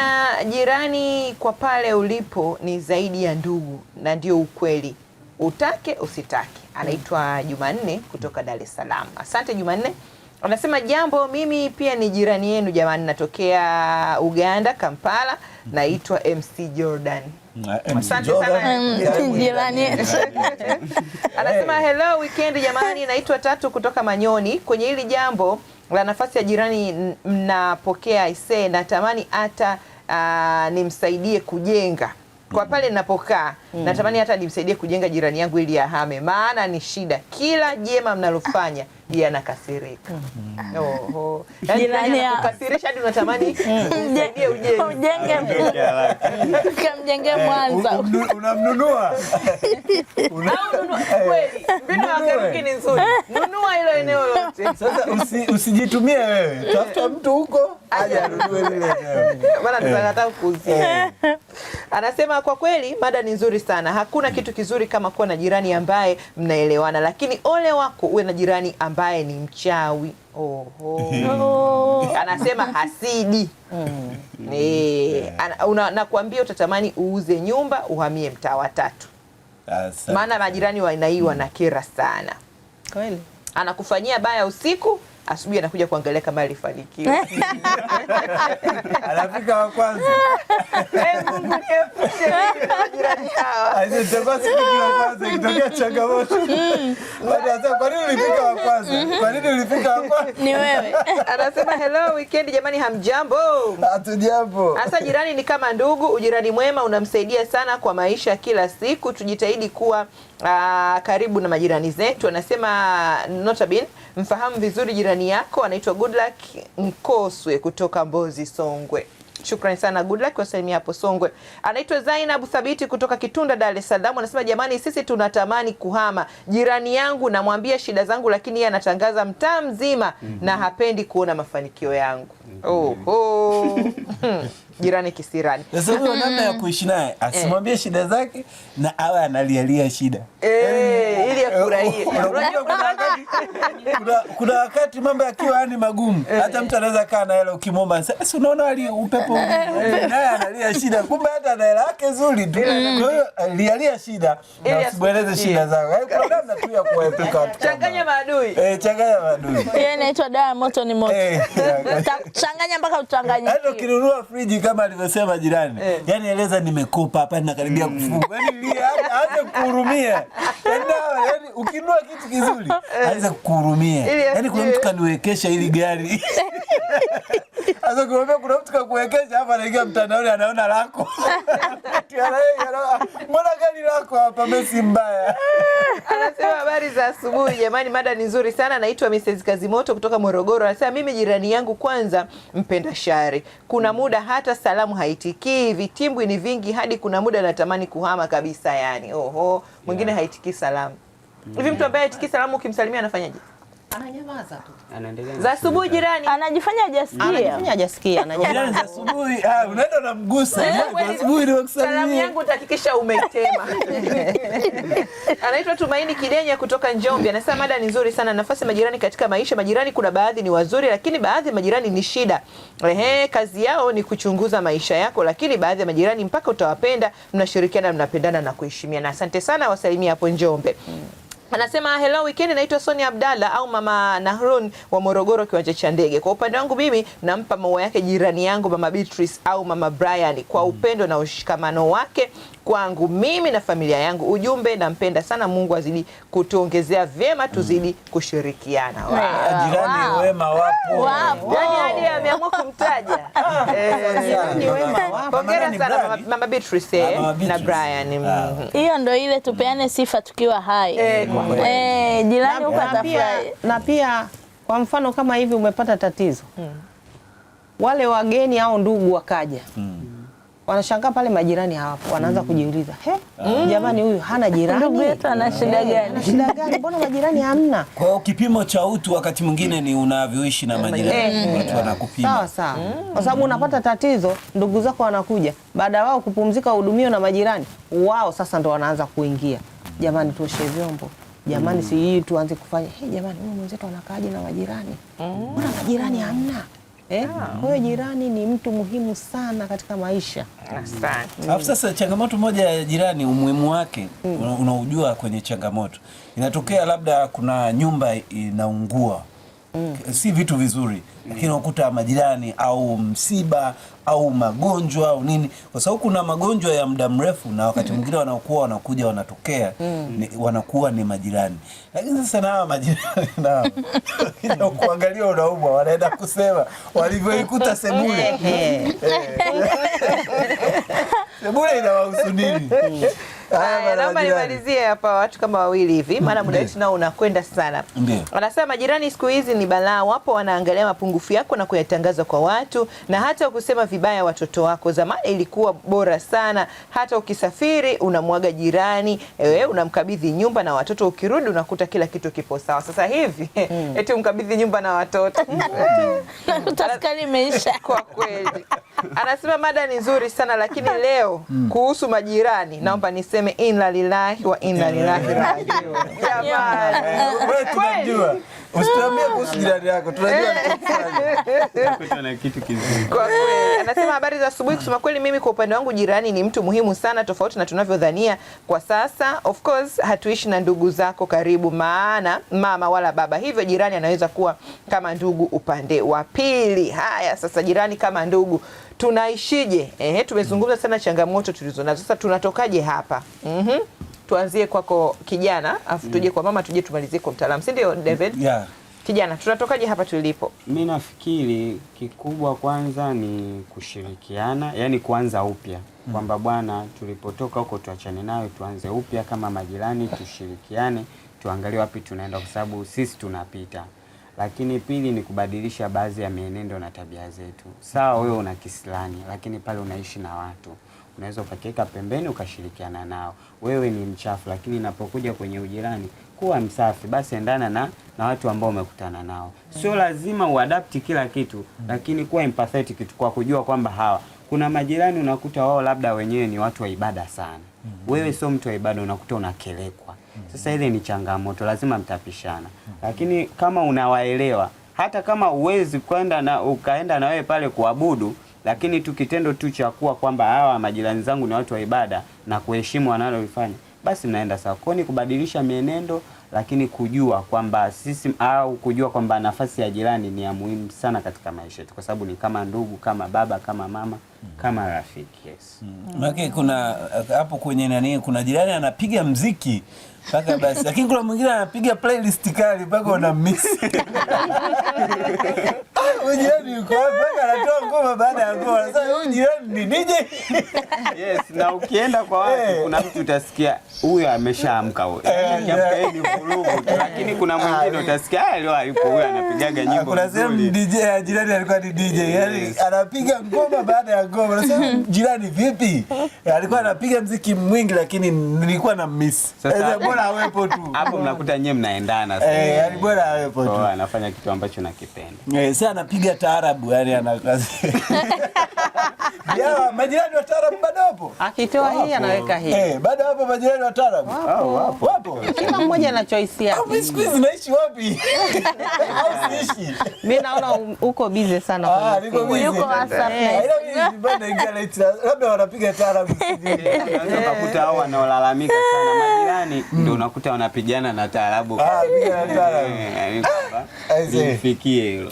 jirani kwa pale ulipo ni zaidi ya ndugu, na ndio ukweli. Utake usitake. Anaitwa Jumanne kutoka Dar es Salaam. Asante Jumanne. Anasema jambo, mimi pia ni jirani yenu jamani, natokea Uganda, Kampala, naitwa MC Jordan. Asante sana jirani yetu. Anasema hello weekend jamani, naitwa Tatu kutoka Manyoni. Kwenye hili jambo la nafasi ya jirani mnapokea ise, natamani hata nimsaidie kujenga. Kwa pale ninapokaa, natamani hata nimsaidie kujenga jirani yangu ili ahame, maana ni shida. Kila jema mnalofanya yeye anakasirika. Jirani anakasirisha hadi unatamani umsaidie ujenge Mwanza. Unamnunua? Unanunua kweli. Mbinu ya Karuki ni nzuri. Nunua hilo eneo lote. Sasa usijitumie wewe. Tafuta mtu huko aje anunue lile eneo. Bana tunataka kuuzia. Anasema kwa kweli mada ni nzuri sana. Hakuna kitu kizuri kama kuwa na jirani ambaye mnaelewana, lakini ole wako uwe na jirani ambaye ni mchawi. Anasema hasidi. Nakwambia utatamani uuze nyumba uhamie mtaa wa 3. Maana majirani wa aina hii wanakera sana. Kweli. Anakufanyia baya usiku, asubuhi anakuja kuangalia kama alifanikiwa. Anafika wa kwanza. Mungu niepushe na jirani hawa. Aisitakuwa siku ya kwanza ikitokea changamoto. Anasema kwa nini ulifika wa kwanza? Kwa nini ulifika wa kwanza? Ni wewe. Anasema hello weekend jamani, hamjambo? Hatujambo. Hasa jirani ni kama ndugu, ujirani mwema unamsaidia sana kwa maisha kila siku. Tujitahidi kuwa karibu na majirani zetu. Anasema Notabin, mfahamu vizuri jirani yako, anaitwa Goodluck Nkoswe kutoka Mbozi Songwe. Shukrani sana, good luck wasalimia hapo Songwe. Anaitwa Zainab Thabiti kutoka Kitunda, Dar es Salaam. Anasema jamani, sisi tunatamani kuhama. Jirani yangu namwambia shida zangu, lakini yeye anatangaza mtaa mzima na hapendi kuona mafanikio yangu. Jirani kisirani. Sasa huyo namna ya kuishi naye, asimwambie shida zake na awe analialia shida. Ili afurahie. Unajua kuna wakati mambo yakiwa yani magumu, hata mtu anaweza kaa na hela ukimwomba, sasa unaona ali upepo naye analia shida, kumbe hata ana hela yake nzuri tu. Kwa hiyo lialia shida na usimueleze shida zako. Kuna namna tu ya kuepuka watu. Changanya maadui. Changanya maadui. Hiyo inaitwa dawa moto ni moto. Changanya mpaka uchanganye. Hata ukinunua friji kama alivyosema jirani, yani eleza nimekopa hapa ninakaribia kufunga. Yani aanze kuhurumia. Yani ukinunua kitu kizuri, aanze kuhurumia. Yani kuna mtu kaniwekesha ili gari. Sasa kumwambia kuna mtu kakuwekesha hapa, anaingia mtandaoni anaona lako. Mbona gari lako hapa Messi mbaya? Anasema habari za asubuhi jamani, mada ni nzuri sana. Naitwa Mrs. Kazimoto kutoka Morogoro. Anasema mimi jirani yangu kwanza mpenda shari. Kuna muda hata salamu haitikii, vitimbwi ni vingi hadi kuna muda natamani kuhama kabisa yani. Mwingine haitikii salamu. Hivi mtu ambaye haitikii salamu ukimsalimia anafanyaje? Ananyamaza tu. Anaendelea. Za asubuhi jirani. Anajifanya hajasikia. Jirani za asubuhi, unaenda unamgusa. Za asubuhi ndio kusalimia. Salamu yangu utahakikisha umeitema. Anaitwa Tumaini Kidenya kutoka Njombe. Anasema mada ni nzuri sana, nafasi majirani katika maisha. Majirani kuna baadhi ni wazuri, lakini baadhi ya majirani ni shida. Kazi yao ni kuchunguza maisha yako, lakini baadhi ya majirani mpaka utawapenda, mnashirikiana, mnapendana na kuheshimiana. Asante sana, wasalimia hapo Njombe. Anasema hello weekend, naitwa Sonia Abdalla au Mama Nahrun wa Morogoro, kiwanja cha ndege. Kwa upande wangu mimi nampa maua yake jirani yangu Mama Beatrice au Mama Brian kwa upendo na ushikamano wake kwangu mimi na familia yangu. Ujumbe, nampenda sana, Mungu azidi kutuongezea vyema, tuzidi kushirikiana. Jirani wema wapo. Yaani hadi ameamua kumtaja. Jirani wema wapo. Hongera sana Mama Beatrice na Brian. Hiyo ndio ile tupeane sifa tukiwa hai. Jirani huko atafurahi. Na pia kwa mfano kama hivi umepata tatizo, wale wageni au ndugu wakaja, wanashangaa pale majirani hawapo, wanaanza kujiuliza, jamani huyu hana jirani, ndugu yetu ana shida gani? Ana shida gani? Mbona majirani hamna? Kwa hiyo kipimo cha utu wakati mwingine ni unavyoishi na majirani. Watu wanakupima. Sawa. Kwa sababu unapata tatizo, ndugu zako wanakuja, baada wao kupumzika uhudumiwa na majirani, wao sasa ndo wanaanza kuingia. Jamani tuoshe vyombo. Jamani si hii tuanze kufanya. Jamani huyu mwenzetu anakaaje na majirani? Mbona majirani hamna? Kwa hiyo jirani ni mtu muhimu sana katika maisha. Asante. Alafu sasa changamoto moja ya jirani, umuhimu wake unaujua kwenye changamoto. Inatokea labda kuna nyumba inaungua. Si vitu vizuri, lakini unakuta majirani au msiba au magonjwa au nini, kwa sababu kuna magonjwa ya muda mrefu na wakati mwingine wanakuja wanatokea wanakuwa ni majirani. Lakini sasa na majirani nao kuangalia unaumwa, wanaenda kusema walivyoikuta sebule. Sebule inawahusu nini? Naomba nimalizie hapa watu kama wawili hivi, maana muda wetu nao unakwenda sana. Wanasema majirani siku hizi ni balaa, wapo wanaangalia mapungufu yako na kuyatangaza kwa watu, na hata kusema vibaya watoto wako. Zamani ilikuwa bora sana, hata ukisafiri unamwaga jirani, unamkabidhi nyumba na watoto, ukirudi unakuta kila kitu kipo sawa. Sasa hivi eti umkabidhi nyumba na watoto, tafakari imeisha kwa kweli. Anasema mada ni nzuri sana, lakini leo kuhusu majirani naomba niseme inna lillahi wa inna ilaihi rajiun. Jamani, wewe tunajua. Usituambie kuhusu jirani yako, tunajua na kitu kizuri. Kwa kweli. Anasema habari za asubuhi. Kusema kweli mimi kwa upande wangu jirani ni mtu muhimu sana, tofauti na tunavyodhania kwa sasa. Of course hatuishi na ndugu zako karibu, maana mama wala baba, hivyo jirani anaweza kuwa kama ndugu upande wa pili. Haya sasa, jirani kama ndugu tunaishije? Tumezungumza sana changamoto tulizonazo. Sasa tunatokaje hapa? Tuanzie kwako kijana, afu tuje kwa mama, tuje tumalizie kwa mtaalamu. Si ndio David? Kijana, tunatokaje hapa tulipo? Mimi nafikiri kikubwa kwanza ni kushirikiana, yani kuanza upya. Kwamba bwana, tulipotoka huko tuachane nayo, tuanze upya kama majirani, tushirikiane, tuangalie wapi tunaenda, kwa sababu sisi tunapita. Lakini pili ni kubadilisha baadhi ya mienendo na tabia zetu. Sawa, wewe una kisilani, lakini pale unaishi na watu, unaweza ukakiweka pembeni ukashirikiana nao. Wewe ni mchafu, lakini inapokuja kwenye ujirani, kuwa msafi, basi endana na watu ambao umekutana nao. Sio lazima uadapti kila kitu, lakini kuwa empathetic kwa kujua kwamba hawa, kuna majirani unakuta wao labda wenyewe ni watu wa ibada sana. Wewe sio mtu wa ibada, unakuta unakelekwa. Sasa ile ni changamoto, lazima mtapishana. Lakini kama unawaelewa, hata kama uwezi ukaenda na wewe pale kuabudu, lakini tu kitendo tu cha kuwa kwamba hawa majirani zangu ni watu wa ibada na kuheshimu wanalolifanya, basi mnaenda sawa. Kwa ni kubadilisha mienendo, lakini kujua kwamba kujua kwamba nafasi ya jirani ni ya muhimu sana katika maisha yetu, kwa sababu ni kama ndugu, kama baba, kama mama, kama rafiki. Yes. Maana kuna hapo kwenye nani, kuna jirani anapiga mziki mpaka basi, lakini kuna mwingine anapiga playlist kali mpaka una miss. Huyu jirani yuko mpaka anatoa ngoma baada ya ngoma. Sasa huyu jirani ni DJ. Yes, na ukienda kwa watu kuna mtu utasikia huyu ameshaamka huyu. Akiamka yeye ni vurugu, lakini kuna mwingine utasikia leo yupo huyu anapigaga nyimbo. Kuna sehemu DJ jirani alikuwa ni DJ, yani anapiga ngoma baada ya ngoma. Sasa jirani vipi? Alikuwa anapiga muziki mwingi lakini nilikuwa na miss. Sasa bora awepo tu. Hapo mnakuta nyewe mnaendana sasa. Yani bora awepo tu. Anafanya kitu ambacho nakipenda. Sasa anapiga taarabu, yani anakazi. Ya majirani wa taarabu bado hapo. Akitoa hii anaweka hii. Bado hapo majirani wa taarabu. Wapo. Kila mmoja na choice yake. Mimi siku hizi naishi wapi? Au siishi? Mimi naona uko busy sana. Niko busy. Yuko WhatsApp. Labda wanapiga taarabu. Unaweza kukuta hao wanaolalamika sana majirani ndio unakuta wanapigana na taarabu. Pigana taarabu. Nifikie hilo.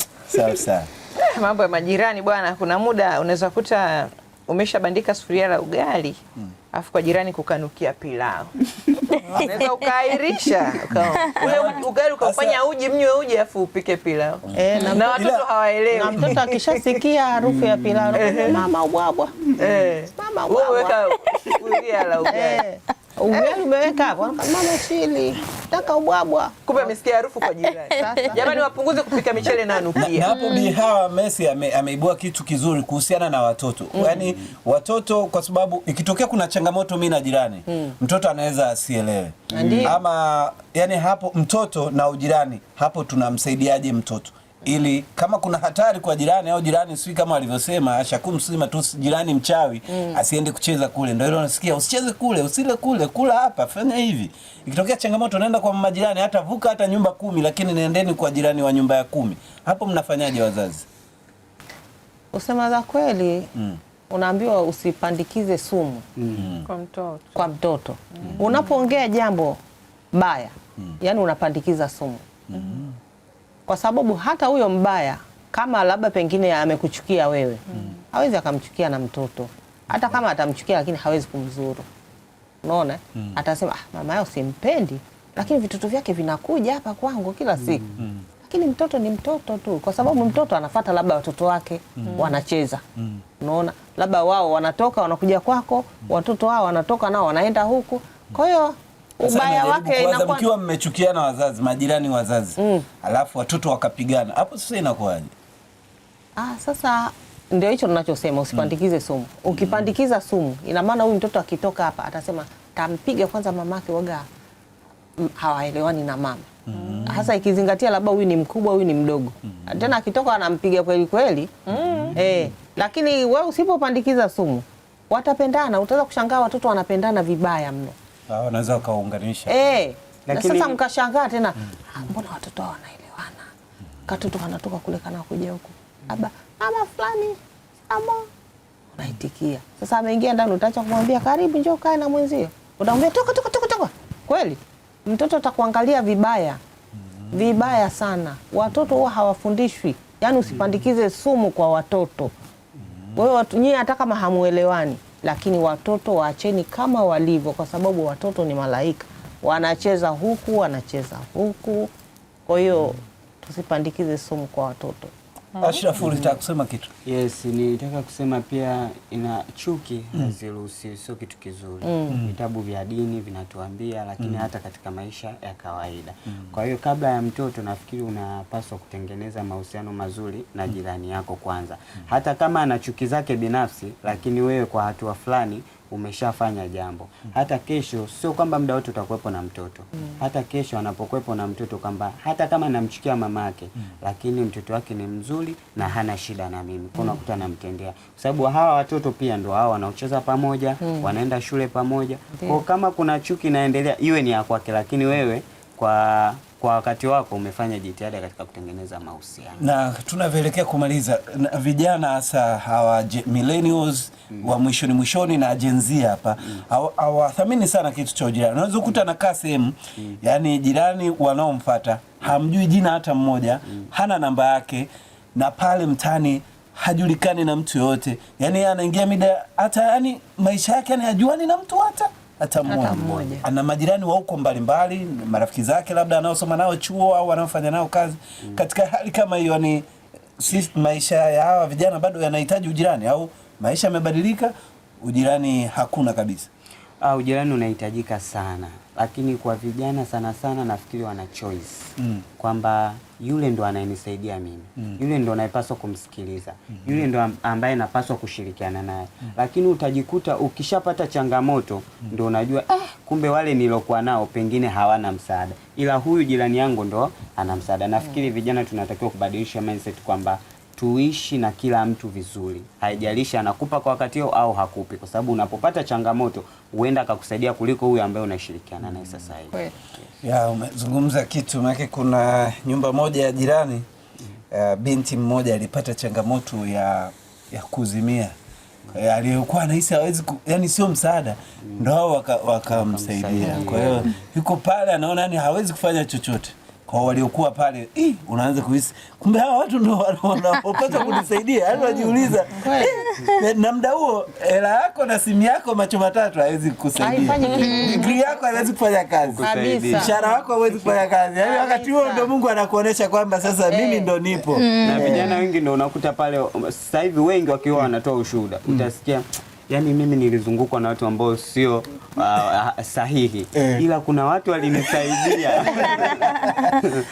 Sawa. Mambo ya majirani bwana, kuna muda unaweza kuta umeshabandika sufuria la ugali afu kwa jirani kukanukia pilau. Unaweza ukairisha ule ugali ukafanya uji, mnywe uji afu upike pilau. Na watoto hawaelewi. Na mtoto akishasikia harufu ya pilau, mama ubwabwa. Mama ubwabwa. Wewe weka sufuria la ugali. Ugali umeweka hapo, mama chili, nataka ubwabwa. Kumbe amesikia harufu kwa jirani. Jamani, wapunguze kupika michele na nukia. Na hapo Bi Hawa Messi ameibua kitu kizuri kuhusiana na watoto. Yaani watoto, kwa sababu ikitokea kuna changamoto mimi na jirani, mtoto anaweza asielewe. Ama yani hapo mtoto na ujirani, hapo tunamsaidiaje mtoto? Ili kama kuna hatari kwa jirani au jirani sui kama alivyosema ashakumsema tu jirani mchawi, asiende kucheza kule. Ndio ile unasikia usicheze kule, usile kule, kula hapa, fanya hivi. Ikitokea changamoto naenda kwa majirani, hata vuka hata nyumba 10, lakini nendeni kwa jirani wa nyumba ya 10. Hapo mnafanyaje wazazi? Usema za kweli, unaambiwa usipandikize sumu kwa mtoto. Unapoongea jambo baya, yani unapandikiza sumu. Kwa sababu hata huyo mbaya kama labda pengine amekuchukia wewe, hawezi akamchukia na mtoto. Hata kama atamchukia lakini hawezi kumzuru. Unaona? Atasema mama yao simpendi, lakini vitoto vyake vinakuja hapa kwangu kila siku. Lakini mtoto ni mtoto tu, kwa sababu mtoto anafuata labda watoto wake wanacheza. Unaona? Labda wao wanatoka wanakuja kwako, watoto wao wanatoka nao wanaenda huku. Kwa hiyo ubaya wake inakuwa mkiwa mmechukiana wazazi, majirani wazazi, alafu watoto wakapigana, hapo sasa inakuwaje? Sasa ndio hicho tunachosema, usipandikize sumu. Ukipandikiza sumu, ina maana huyu mtoto akitoka hapa atasema tampiga kwanza mamake, waga hawaelewani na mama. Hasa ikizingatia labda huyu ni mkubwa, huyu ni mdogo. Tena akitoka anampiga kweli kweli. Lakini wewe usipopandikiza sumu, watapendana. Utaweza kushangaa watoto wanapendana vibaya mno. Wanaweza kaunganisha. Lakini sasa mkashangaa tena, mbona watoto hao wanaelewana? Katoto kanatoka kule kana kuja huku. Aba, mama fulani, ama unaitikia. Sasa ameingia ndani, utaacha kumwambia karibu njoo kae na mwenzio. Utamwambia toka. Kweli? Mtoto atakuangalia vibaya. Vibaya sana. Watoto huwa hawafundishwi. Yaani usipandikize sumu kwa watoto. Wewe nyinyi hata kama hamuelewani, lakini watoto waacheni kama walivyo, kwa sababu watoto ni malaika. Wanacheza huku, wanacheza huku. Kwa hiyo tusipandikize sumu kwa watoto. Ashraf, ulitaka kusema kitu? Yes, nilitaka kusema pia chuki haziruhusiwi, sio kitu kizuri. Vitabu vya dini vinatuambia, lakini hata katika maisha ya kawaida. Kwa hiyo kabla ya mtoto, nafikiri unapaswa kutengeneza mahusiano mazuri na jirani yako kwanza. Hata kama ana chuki zake binafsi, lakini wewe kwa hatua fulani umeshafanya jambo. Hata kesho sio kwamba muda wote utakuwepo na mtoto. Hata kesho anapokuwepo na mtoto, kwamba hata kama namchukia mamake, lakini mtoto wake ni mzuri na hana shida na mimi, kwa unakuta namtendea. Kwa sababu hawa watoto pia ndio hao wanaocheza pamoja, wanaenda shule pamoja. Kwa kama kuna chuki inaendelea, iwe ni ya kwake, lakini wewe kwa wakati wako umefanya jitihada katika kutengeneza mahusiano. Na tunavyoelekea kumaliza, vijana hasa hawa millennials wa mwishoni na Gen Z hapa hawathamini sana kitu cha jirani. Unaweza kukuta nakaa sehemu, yani jirani wanaomfuata hamjui jina hata mmoja, hana namba yake, na pale mtani hajulikani na mtu yote. Yani anaingia mida hata yani maisha yake yani hajuani na mtu hata mmoja. Ana majirani wa huko mbalimbali, marafiki zake labda anaosoma nao chuo au anaofanya nao kazi. Katika hali kama hiyo, ni maisha ya hawa vijana bado yanahitaji ujirani, au maisha yamebadilika, ujirani hakuna kabisa? Ujirani unahitajika sana, lakini kwa vijana sana nafikiri wana choice. Kwamba yule ndo anayenisaidia mimi, yule ndo anayepaswa kumsikiliza, yule ndo ambaye napaswa kushirikiana naye. Lakini utajikuta ukishapata changamoto ndo unajua kumbe wale nilokuwa nao pengine hawana msaada, ila huyu jirani yangu ndo ana msaada. Nafikiri vijana tunatakiwa kubadilisha mindset kwamba tuishi na kila mtu vizuri, haijalishi anakupa kwa wakati huo au hakupi, kwa sababu unapopata changamoto huenda akakusaidia kuliko huyu ambaye unashirikiana naye sasa hivi. Ya, umezungumza kitu, maana kuna nyumba moja ya jirani, binti mmoja alipata changamoto ya kuzimia. Aliyokuwa anahisi hawezi yani sio msaada, ndio wakamsaidia. Kwa hiyo yuko pale anaona yani hawezi kufanya chochote. Kwa waliokuwa pale, unaanza kuhisi kumbe hawa watu ndio wanaopata kunisaidia. Yaani unajiuliza, na muda huo hela yako na simu yako macho matatu haiwezi kukusaidia. Degree yako haiwezi kufanya kazi. Mshahara wako haiwezi kufanya kazi. Yaani wakati huo ndio Mungu anakuonesha kwamba sasa mimi ndo nipo. Na vijana wengi ndio unakuta pale sasa hivi wengi wakiwa wanatoa ushuhuda. Utasikia yani mimi nilizungukwa na watu ambao sio sahihi, ila kuna watu walinisaidia.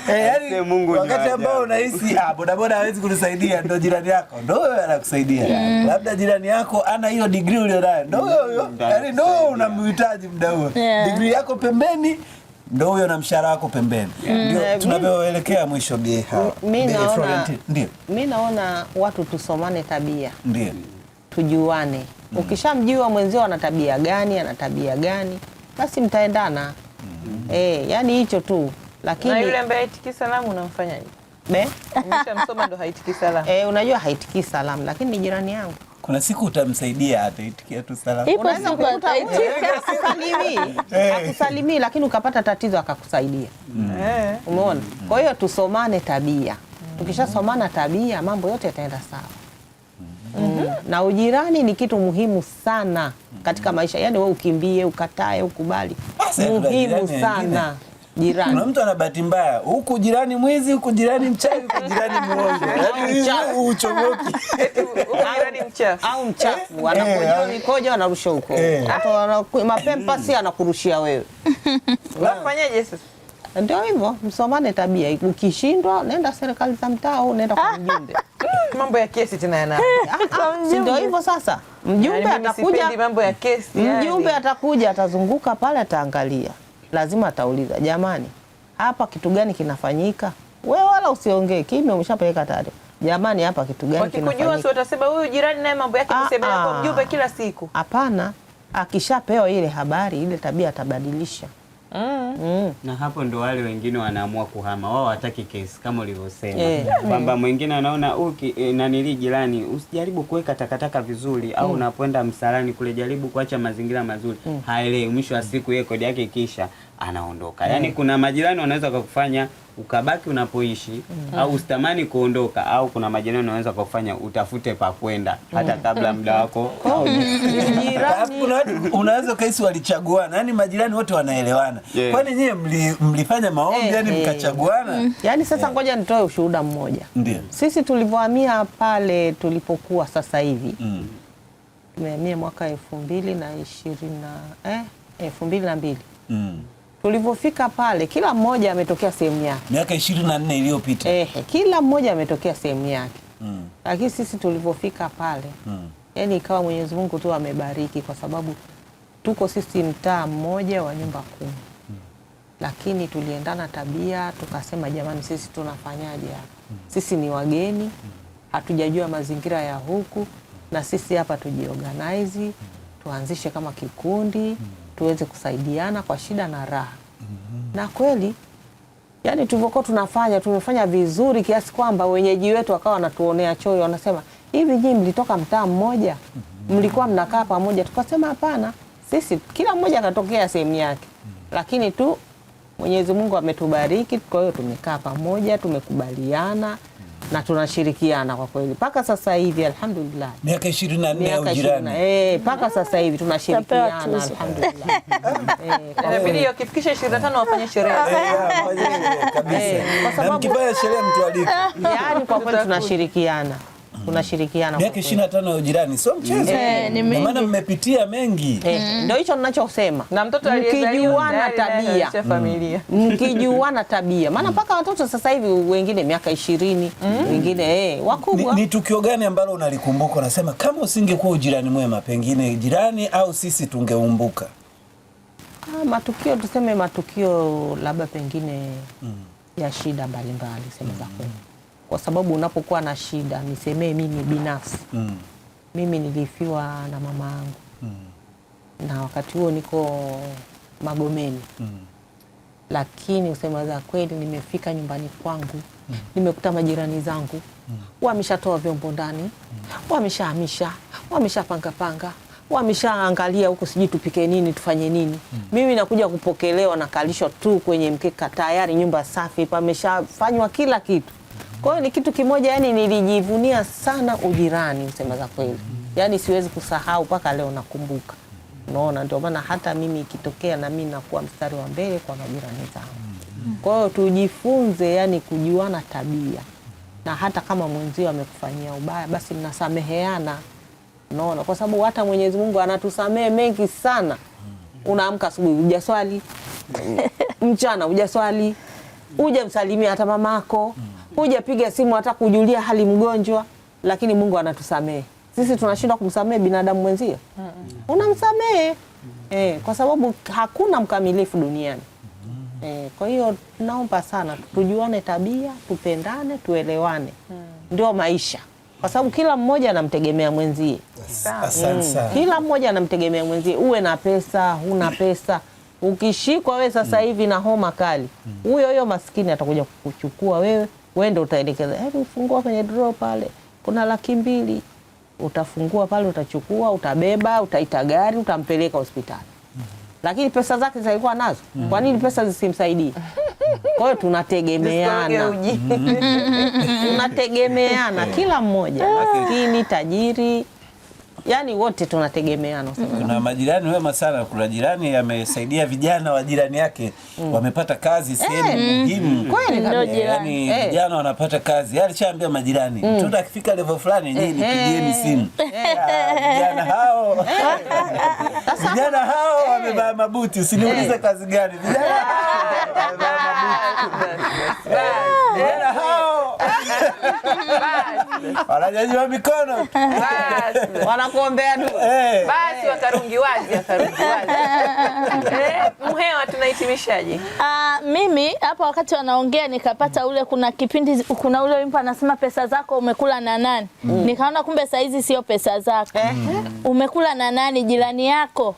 Yani Mungu wakati ambao unahisi bodaboda hawezi kunisaidia, ndo jirani yako ndo anakusaidia. Labda jirani yako ana hiyo degree ulionayo, ndo huyo yani ndo unamhitaji muda huo. Degree yako pembeni, ndo huyo na mshahara wako pembeni. Ndio tunavyoelekea mwisho mimi naona watu tusomane tabia. Ndio. Tujuane. Ukishamjua mwenzio ana tabia gani, basi mtaendana. Yani hicho tu. Lakini na yule ambaye haitiki salamu unamfanyaje? Umeshamsoma ndo haitiki salamu. Unajua haitiki salamu, lakini ni jirani yangu. Kuna siku utamsaidia ataitikia tu salamu. Unaweza kukuta akusalimii lakini ukapata tatizo akakusaidia. Umeona? Kwa hiyo tusomane tabia. Tukishasomana tabia, mambo yote yataenda sawa. Na ujirani ni kitu muhimu sana katika maisha. Yaani wewe ukimbie, ukatae, ukubali. Muhimu sana. Jirani. Kuna mtu ana bahati mbaya, huku jirani mwizi, huku jirani mchawi, huku jirani muongo. Yaani uchomoki. Jirani mchafu. Au mchafu, anakuja mikojo anarusha huko. Hata mapempasi anakurushia wewe. Unafanyaje sasa? Ndio hivyo, msomane tabia. Ukishindwa nenda serikali za mtaa au nenda kwa mjumbe. Mambo ya kesi tena yana. Ndio hivyo sasa. Mjumbe atakuja, mambo ya kesi. Mjumbe atakuja, atazunguka pale, ataangalia. Lazima atauliza, jamani, hapa kitu gani kinafanyika? Wewe wala usiongee, kimya, umeshapeleka taarifa. Jamani, hapa kitu gani kinafanyika? Wakikujua sio utasema huyu jirani naye mambo yake kusema kwa mjumbe kila siku. Hapana. Akishapewa ile habari, ile tabia atabadilisha. Na hapo ndo wale wengine wanaamua kuhama. Wao hataki kesi kama ulivyosema. Kwamba mwingine anaona nanili jirani usijaribu kuweka takataka vizuri au unapoenda msalani kule jaribu kuacha mazingira mazuri. Haelewi, mwisho wa siku yeye kodi yake kisha anaondoka. Yaani kuna majirani wanaweza kukufanya ukabaki unapoishi au usitamani kuondoka, au kuna majirani unaweza kufanya utafute pa kwenda hata kabla muda wako. Unaweza kaisi walichaguana, yani majirani wote wanaelewana. Kwani nyie mlifanya maombi yani mkachaguana? Yani sasa ngoja nitoe ushuhuda mmoja. Ndio. Sisi tulivyohamia pale tulipokuwa sasa hivi. Tumehamia mwaka 2022. Tulivyofika pale kila mmoja ametokea sehemu yake. Miaka 24 iliyopita. Kila mmoja ametokea sehemu yake. Lakini sisi tulivyofika pale yani ikawa Mwenyezi Mungu tu amebariki, kwa sababu tuko sisi mtaa mmoja wa nyumba 10. Lakini tuliendana tabia, tukasema jamani, sisi tunafanyaje hapa? Sisi ni wageni, hatujajua mazingira ya huku, na sisi hapa tujiorganize, tuanzishe kama kikundi, tuweze kusaidiana kwa shida na raha. Na kweli yani tulivyokuwa tumefanya vizuri kiasi kwamba wenyeji wetu wakawa wanatuonea choyo, wanasema hivi nyinyi mlitoka mtaa mmoja, mlikuwa mnakaa pamoja? Tukasema hapana, sisi kila mmoja akatokea sehemu yake, lakini tu Mwenyezi Mungu ametubariki, kwa hiyo tumekaa pamoja, tumekubaliana na tunashirikiana kwa kweli mpaka sasa hivi alhamdulillah. Miaka 24 ya ujirani. Mpaka sasa hivi tunashirikiana alhamdulillah. Inabidi ukifikisha 25 wafanye sherehe. Kabisa. Kwa sababu mkifanya sherehe mtu alike. Yaani kwa kweli tunashirikiana. Tunashirikiana. Miaka 25 ya ujirani sio mchezo. Maana mmepitia mengi. Ndio hicho ninachosema. Na mtoto aliyezaliwa tabia. Familia. Mkijuana tabia. Maana mpaka watoto sasa hivi wengine miaka 20, wengine wakubwa. Ni tukio gani ambalo unalikumbuka unasema kama usingekuwa ujirani mwema pengine jirani au sisi tungeumbuka? Matukio tuseme matukio labda pengine ya shida mbalimbali sema za kweli. Kwa sababu unapokuwa na shida, nisemee mimi binafsi. Mimi nilifiwa na mama yangu. Na wakati huo niko Magomeni. Lakini usema za kweli nimefika nyumbani kwangu, nimekuta majirani zangu, wameshatoa vyombo ndani, wameshahamisha, wameshapanga, wameshaangalia huko sijui tupike nini, tufanye nini. Mimi nakuja kupokelewa na kalisho tu kwenye mkeka, tayari nyumba safi, pameshafanywa kila kitu. Kwa hiyo ni kitu kimoja yani nilijivunia sana ujirani usema za kweli. Yani siwezi kusahau mpaka leo nakumbuka. Unaona, ndio maana hata mimi ikitokea na mimi nakuwa mstari wa mbele kwa majirani zangu. Kwa hiyo tujifunze yani kujuana tabia. Na hata kama mwenzio amekufanyia ubaya basi mnasameheana. Unaona, kwa sababu hata Mwenyezi Mungu anatusamehe mengi sana. Unaamka asubuhi hujaswali, mchana hujaswali, uje msalimia hata mamako, uje piga simu hata kujulia hali mgonjwa, lakini Mungu anatusamehe. Sisi tunashindwa kumsamehe binadamu mwenzio. Unamsamehe. Kwa sababu hakuna mkamilifu duniani. Kwa hiyo naomba sana tujuane tabia, tupendane, tuelewane. Ndio maisha. Kwa sababu kila mmoja anamtegemea mwenzie. Kila mmoja anamtegemea mwenzie. Uwe na pesa, huna pesa. Ukishikwa wewe sasa hivi na homa kali, huyo maskini atakuja kukuchukua wewe, wewe ndio utaelekeza, hebu fungua kwenye draw pale, kuna 200,000. Utafungua pale, utachukua, utabeba, utaita gari, utampeleka hospitali. Lakini pesa zake zilikuwa nazo. Kwa nini pesa zisimsaidie? Kwa hiyo tunategemeana. Tunategemeana kila mmoja. Maskini, tajiri, yani wote tunategemeana. Kuna majirani wema sana. Kuna jirani amesaidia vijana wa jirani yake wamepata kazi sehemu muhimu. Yani vijana wanapata kazi. Alishaambia majirani, mtoto akifika level fulani nyinyi nipigieni simu. Vijana hao wamevaa mabuti, usiniulize kazi gani. Vijana hao wananyanyua mikono. Wanakuombea tu. Basi wakarungi wazi. Mhewa tunahitimishaje? Mimi hapa wakati wanaongea nikapata ule kuna kipindi kuna ule wimbo anasema pesa zako umekula na nani? Nikaona kumbe saa hizi sio pesa zako. Umekula na nani? Jirani yako.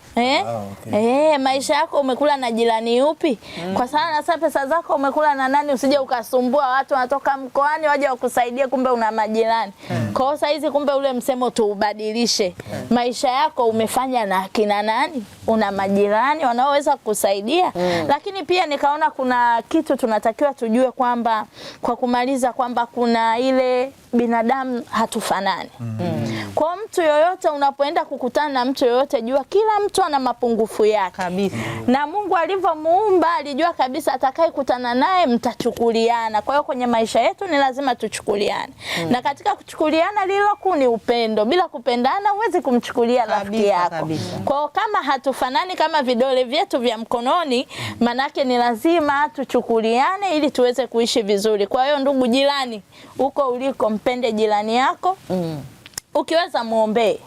Maisha yako umekula na jirani upi? Kwa sababu sasa pesa zako umekula na nani, usije ukasumbua watu wanatoka mkoani waje wakusaidia. kusaidie, kumbe una majirani. Kwa hiyo saizi kumbe ule msemo tuubadilishe. Maisha yako umefanya na kina nani? Una majirani wanaoweza kusaidia. Lakini pia nikaona kuna kitu tunatakiwa tujue kwamba, kwa kumaliza, kwamba kuna ile binadamu hatufanani. Kwa mtu yoyote, unapoenda kukutana na mtu yoyote, jua kila mtu ana mapungufu yake kabisa. Na Mungu alivyomuumba alijua kabisa atakayekutana naye mtachukuliana. Kwa hiyo kwenye maisha yetu ni lazima tuchukuliane. Na katika kuchukuliana lilo kuu ni upendo. Bila kupendana huwezi kumchukulia rafiki yako. Kwa hiyo kama hatufanani kama vidole vyetu vya mkononi, manake ni lazima tuchukuliane ili tuweze kuishi vizuri. Kwa hiyo ndugu jirani, uko uliko, mpende jirani yako. Ukiweza muombee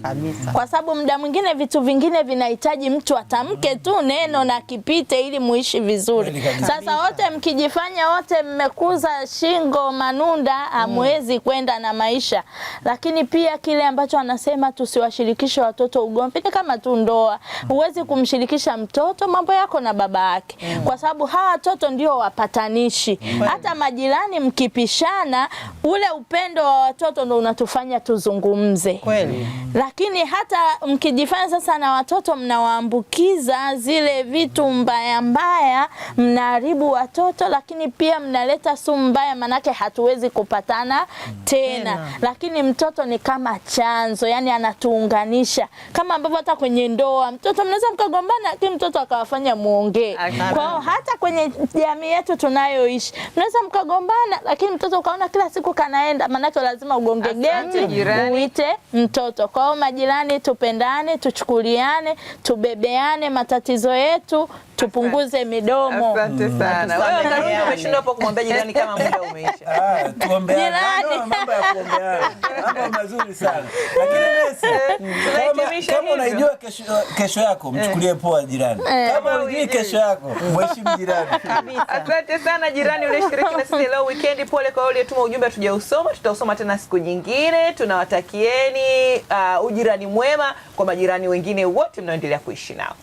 kabisa, kwa sababu muda mwingine vitu vingine vinahitaji mtu atamke tu neno na kipite ili muishi vizuri. Sasa wote mkijifanya wote mmekuza shingo manunda, hamwezi kwenda na maisha. Lakini pia kile ambacho anasema tusiwashirikishe watoto ugomvi, ni kama tu ndoa. Huwezi kumshirikisha mtoto mambo yako na baba yake, kwa sababu hawa watoto ndio wapatanishi. Hata majirani mkipishana, ule upendo wa watoto ndio unatufanya tuzungumze. Kweli. Lakini hata mkijifanya sasa na watoto mnawaambukiza zile vitu mbaya mbaya, mnaharibu watoto, lakini pia mnaleta sumu mbaya, manake hatuwezi kupatana tena. Lakini mtoto ni kama chanzo, yani anatuunganisha. Kama ambavyo hata kwenye ndoa, mtoto mnaweza mkagombana, lakini mtoto akawafanya muongee. Kwa hiyo hata kwenye jamii yetu tunayoishi, mnaweza mkagombana, lakini mtoto ukaona kila siku kanaenda, manake lazima ugonge geti uite mtoto. Kwa hiyo majirani, tupendane, tuchukuliane, tubebeane matatizo yetu, tupunguze midomo. Asante sana. Wewe Karungi umeshindwa hapo kumwambia jirani kama muda umeisha. Tuombeane. Mambo ya kuombeana. Mambo mazuri sana. Lakini Messi, kama unaijua kesho yako, mchukulie poa jirani. Kama unajui kesho yako, mheshimu jirani. Kabisa. Asante sana jirani ulioshiriki na sisi leo weekend. Pole kwa wale tuma ujumbe tujausoma, tutausoma tena siku nyingine. Tunawatakieni ujirani mwema kwa majirani wengine wote mnaoendelea kuishi nao.